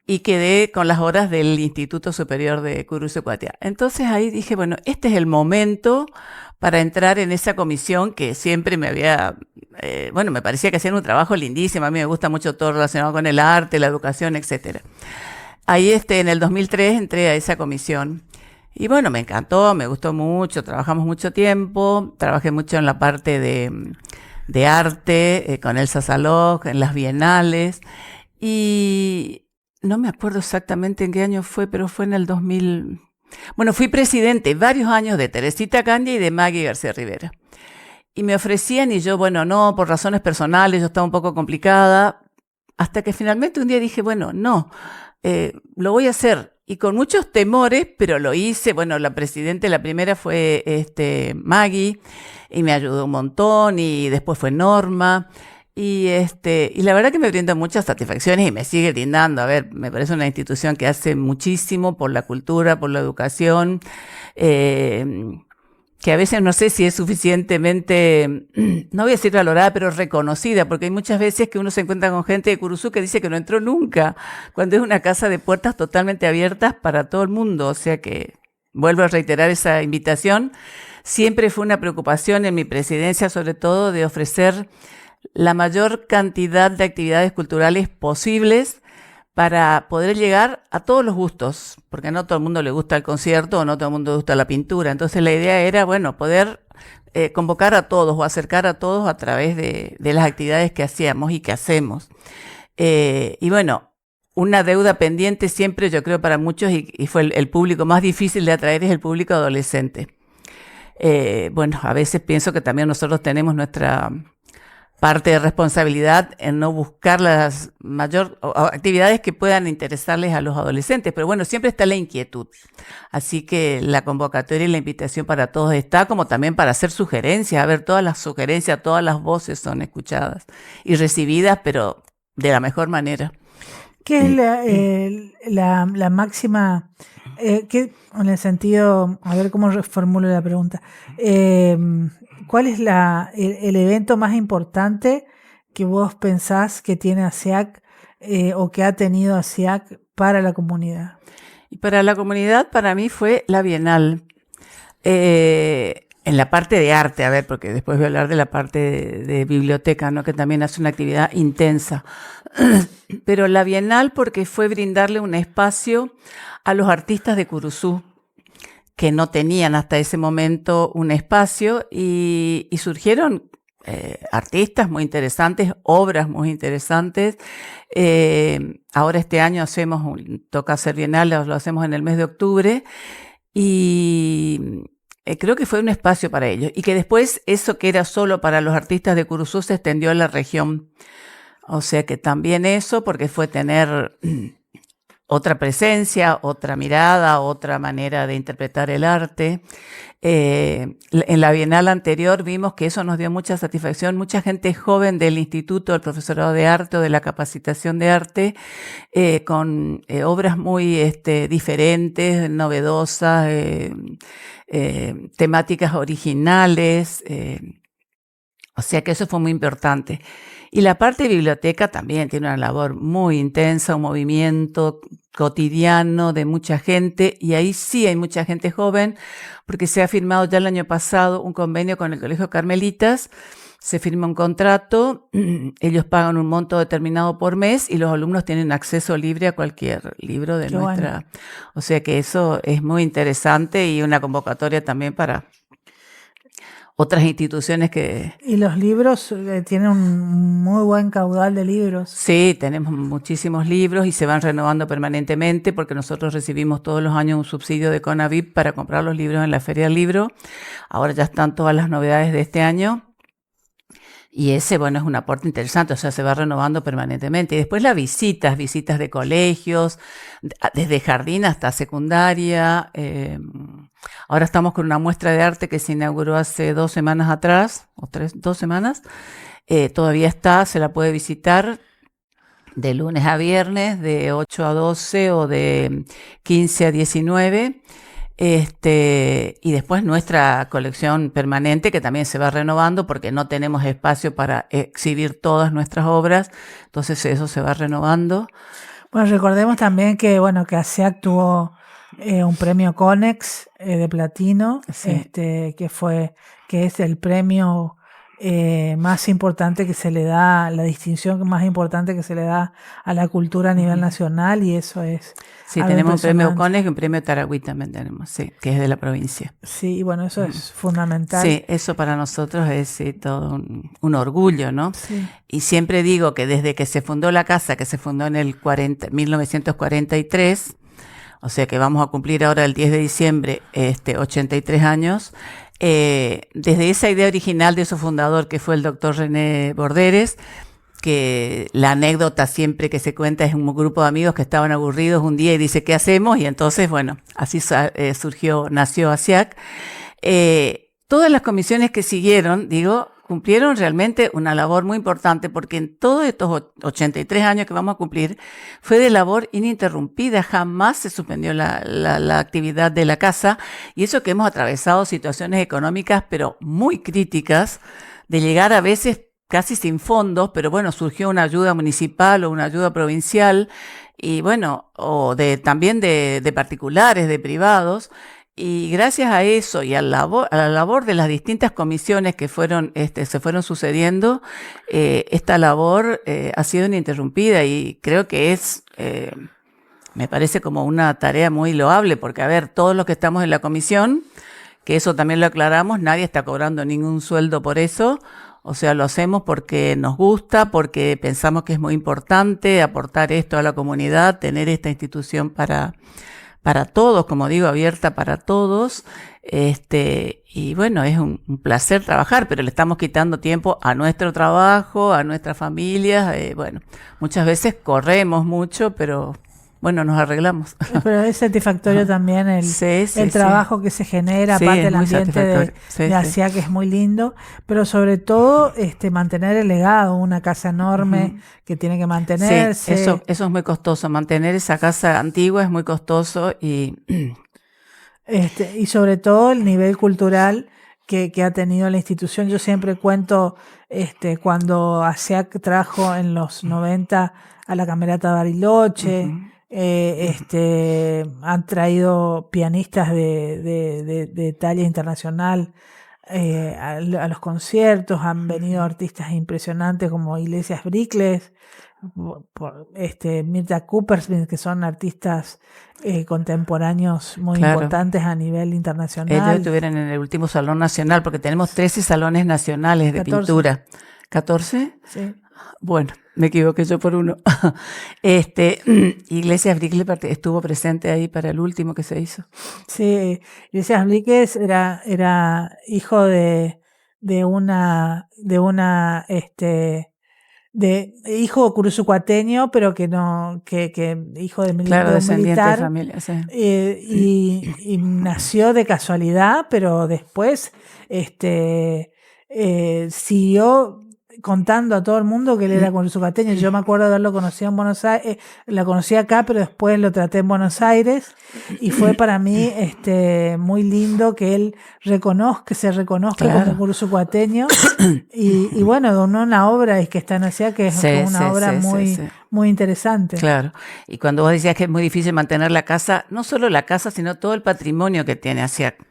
Y quedé con las horas del Instituto Superior de Curuzú Cuatiá. Entonces ahí dije, bueno, este es el momento para entrar en esa comisión que siempre me parecía que hacían un trabajo lindísimo. A mí me gusta mucho todo relacionado con el arte, la educación, etcétera. Ahí en el 2003 entré a esa comisión. Y bueno, me encantó, me gustó mucho, trabajamos mucho tiempo, trabajé mucho en la parte de arte, con Elsa Saloj, en las bienales, y no me acuerdo exactamente en qué año fue, pero fue en el 2000. Bueno, fui presidente varios años de Teresita Candia y de Maggie García Rivera. Y me ofrecían y yo, bueno, no, por razones personales, yo estaba un poco complicada, hasta que finalmente un día dije, bueno, no, lo voy a hacer. y con muchos temores, pero lo hice. Bueno, la primera fue Maggie, y me ayudó un montón, y después fue Norma. Y la verdad que me brinda muchas satisfacciones y me sigue brindando. A ver, me parece una institución que hace muchísimo por la cultura, por la educación, que a veces no sé si es suficientemente, no voy a decir valorada, pero reconocida, porque hay muchas veces que uno se encuentra con gente de Curuzú que dice que no entró nunca, cuando es una casa de puertas totalmente abiertas para todo el mundo. O sea que vuelvo a reiterar esa invitación. Siempre fue una preocupación en mi presidencia, sobre todo, de ofrecer la mayor cantidad de actividades culturales posibles para poder llegar a todos los gustos, porque no a todo el mundo le gusta el concierto o no a todo el mundo le gusta la pintura. Entonces la idea era, bueno, poder convocar a todos o acercar a todos a través de las actividades que hacíamos y que hacemos. Y bueno, una deuda pendiente siempre, yo creo, para muchos, y fue el público más difícil de atraer, es el público adolescente. Bueno, a veces pienso que también nosotros tenemos nuestra parte de responsabilidad en no buscar las actividades que puedan interesarles a los adolescentes, pero bueno, siempre está la inquietud. Así que la convocatoria y la invitación para todos está, como también para hacer sugerencias. A ver, todas las sugerencias, todas las voces son escuchadas y recibidas, pero de la mejor manera. ¿Qué es la máxima, en el sentido, a ver cómo reformulo la pregunta, ¿cuál es el evento más importante que vos pensás que tiene ASEAC o que ha tenido ASEAC para la comunidad? Y para la comunidad, para mí fue la Bienal. En la parte de arte, a ver, porque después voy a hablar de la parte de biblioteca, ¿no? Que también hace una actividad intensa. Pero la Bienal porque fue brindarle un espacio a los artistas de Curuzú, que no tenían hasta ese momento un espacio, y surgieron artistas muy interesantes, obras muy interesantes. Ahora este año toca hacer Bienal, lo hacemos en el mes de octubre, y creo que fue un espacio para ellos, y que después eso que era solo para los artistas de Curuzú se extendió a la región. O sea que también eso, porque fue tener otra presencia, otra mirada, otra manera de interpretar el arte. En la Bienal anterior vimos que eso nos dio mucha satisfacción. Mucha gente joven del instituto, del profesorado de arte o de la capacitación de arte, con obras muy diferentes, novedosas, temáticas originales. O sea que eso fue muy importante. Y la parte de biblioteca también tiene una labor muy intensa, un movimiento cotidiano de mucha gente, y ahí sí hay mucha gente joven, porque se ha firmado ya el año pasado un convenio con el Colegio Carmelitas. Se firma un contrato, ellos pagan un monto determinado por mes y los alumnos tienen acceso libre a cualquier libro de nuestra. Bueno. O sea que eso es muy interesante, y una convocatoria también para otras instituciones que... ¿Y los libros tienen un muy buen caudal de libros? Sí, tenemos muchísimos libros y se van renovando permanentemente, porque nosotros recibimos todos los años un subsidio de CONAVIP para comprar los libros en la Feria del Libro. Ahora ya están todas las novedades de este año. Y ese, bueno, es un aporte interesante, o sea, se va renovando permanentemente. Y después las visitas de colegios, desde jardín hasta secundaria. Ahora estamos con una muestra de arte que se inauguró hace 2 semanas atrás, o 2 semanas. Todavía está, se la puede visitar de lunes a viernes, de 8 a 12 o de 15 a 19. Y después nuestra colección permanente, que también se va renovando porque no tenemos espacio para exhibir todas nuestras obras, entonces eso se va renovando. Bueno, recordemos también que ASEAC tuvo un premio Conex de platino, sí. que es el premio más importante que se le da, la distinción más importante que se le da a la cultura a nivel nacional, y eso es... Sí, tenemos un premio Conex y un premio Taragüí también tenemos, sí, que es de la provincia. Sí, y bueno, eso es fundamental. Sí, eso para nosotros es todo un orgullo, ¿no? Sí. Y siempre digo que desde que se fundó la casa, que se fundó en el 1943, o sea que vamos a cumplir ahora el 10 de diciembre 83 años, desde esa idea original de su fundador, que fue el doctor René Borderes, que la anécdota siempre que se cuenta es un grupo de amigos que estaban aburridos un día y dice, ¿qué hacemos? Y entonces, bueno, así nació ASIAC. Todas las comisiones que siguieron, cumplieron realmente una labor muy importante, porque en todos estos 83 años que vamos a cumplir fue de labor ininterrumpida, jamás se suspendió la actividad de la casa, y eso que hemos atravesado situaciones económicas pero muy críticas, de llegar a veces casi sin fondos, pero bueno, surgió una ayuda municipal o una ayuda provincial, y bueno, o también de particulares, de privados. Y gracias a eso y a la labor de las distintas comisiones que se fueron sucediendo, esta labor ha sido ininterrumpida, y creo que me parece como una tarea muy loable, porque a ver, todos los que estamos en la comisión, que eso también lo aclaramos, nadie está cobrando ningún sueldo por eso. O sea, lo hacemos porque nos gusta, porque pensamos que es muy importante aportar esto a la comunidad, tener esta institución para todos, como digo, abierta para todos, y bueno, es un placer trabajar, pero le estamos quitando tiempo a nuestro trabajo, a nuestras familias, bueno, muchas veces corremos mucho, pero bueno, nos arreglamos. Pero es satisfactorio también el trabajo que se genera, aparte del ambiente de ASIAC, que es muy lindo, pero sobre todo mantener el legado, una casa enorme que tiene que mantenerse. Sí, eso es muy costoso, mantener esa casa antigua es muy costoso, y sobre todo el nivel cultural que ha tenido la institución. Yo siempre cuento cuando ASIAC trajo en los 90 a la Camerata Bariloche. Han traído pianistas de talla internacional a los conciertos, han venido artistas impresionantes como Iglesias Bricles, Mirta Coopersmith, que son artistas contemporáneos muy importantes a nivel internacional. Ellos estuvieron en el último Salón Nacional, porque tenemos 13 salones nacionales de 14. Pintura. ¿14? Sí. Bueno, me equivoqué yo por uno. Iglesias Bricles estuvo presente ahí para el último que se hizo. Sí, Iglesias Bricles era hijo de hijo curuzucuateño, pero que hijo de militar, de familia, sí. Y nació de casualidad, pero después siguió contando a todo el mundo que él era curuzucuateño. Yo me acuerdo de haberlo conocido en Buenos Aires, lo conocí acá, pero después lo traté en Buenos Aires, y fue para mí muy lindo que él se reconozca como curuzucuateño, y bueno, donó una obra que está en ASIAC, que es una obra muy interesante. Claro, y cuando vos decías que es muy difícil mantener la casa, no solo la casa, sino todo el patrimonio que tiene ASIAC.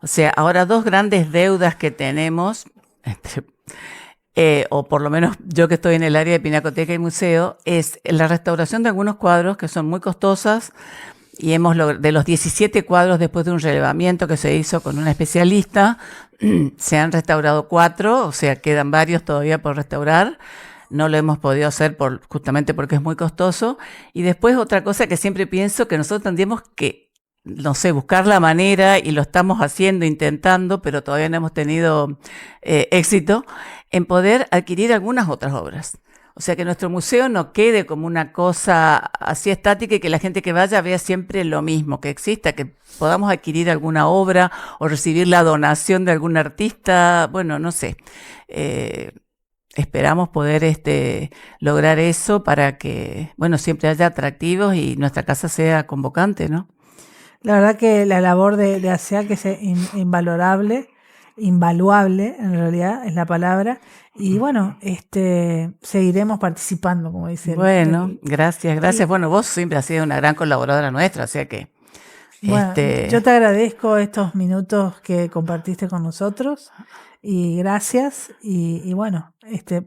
O sea, ahora dos grandes deudas que tenemos, o por lo menos yo que estoy en el área de Pinacoteca y Museo, es la restauración de algunos cuadros que son muy costosas, y de los 17 cuadros, después de un relevamiento que se hizo con una especialista, se han restaurado 4, o sea, quedan varios todavía por restaurar. No lo hemos podido hacer justamente porque es muy costoso. Y después otra cosa que siempre pienso, que nosotros tendríamos que, no sé, buscar la manera, y lo estamos haciendo, intentando, pero todavía no hemos tenido éxito, en poder adquirir algunas otras obras. O sea, que nuestro museo no quede como una cosa así estática, y que la gente que vaya vea siempre lo mismo, que exista, que podamos adquirir alguna obra o recibir la donación de algún artista, bueno, no sé. Esperamos poder lograr eso para que, bueno, siempre haya atractivos y nuestra casa sea convocante, ¿no? La verdad que la labor de ASIAC es invaluable en realidad es la palabra, y bueno, seguiremos participando, como dice. Bueno, gracias. Bueno, vos siempre has sido una gran colaboradora nuestra, o sea que... Bueno, yo te agradezco estos minutos que compartiste con nosotros, y gracias, y bueno,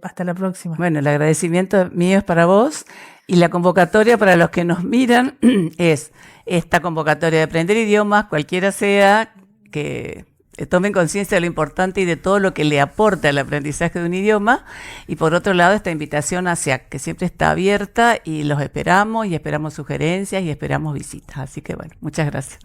hasta la próxima. Bueno, el agradecimiento mío es para vos, y la convocatoria para los que nos miran es esta convocatoria de Aprender Idiomas, cualquiera sea, que tomen conciencia de lo importante y de todo lo que le aporta el aprendizaje de un idioma, y por otro lado esta invitación hacia que siempre está abierta, y los esperamos, y esperamos sugerencias, y esperamos visitas. Así que bueno, muchas gracias.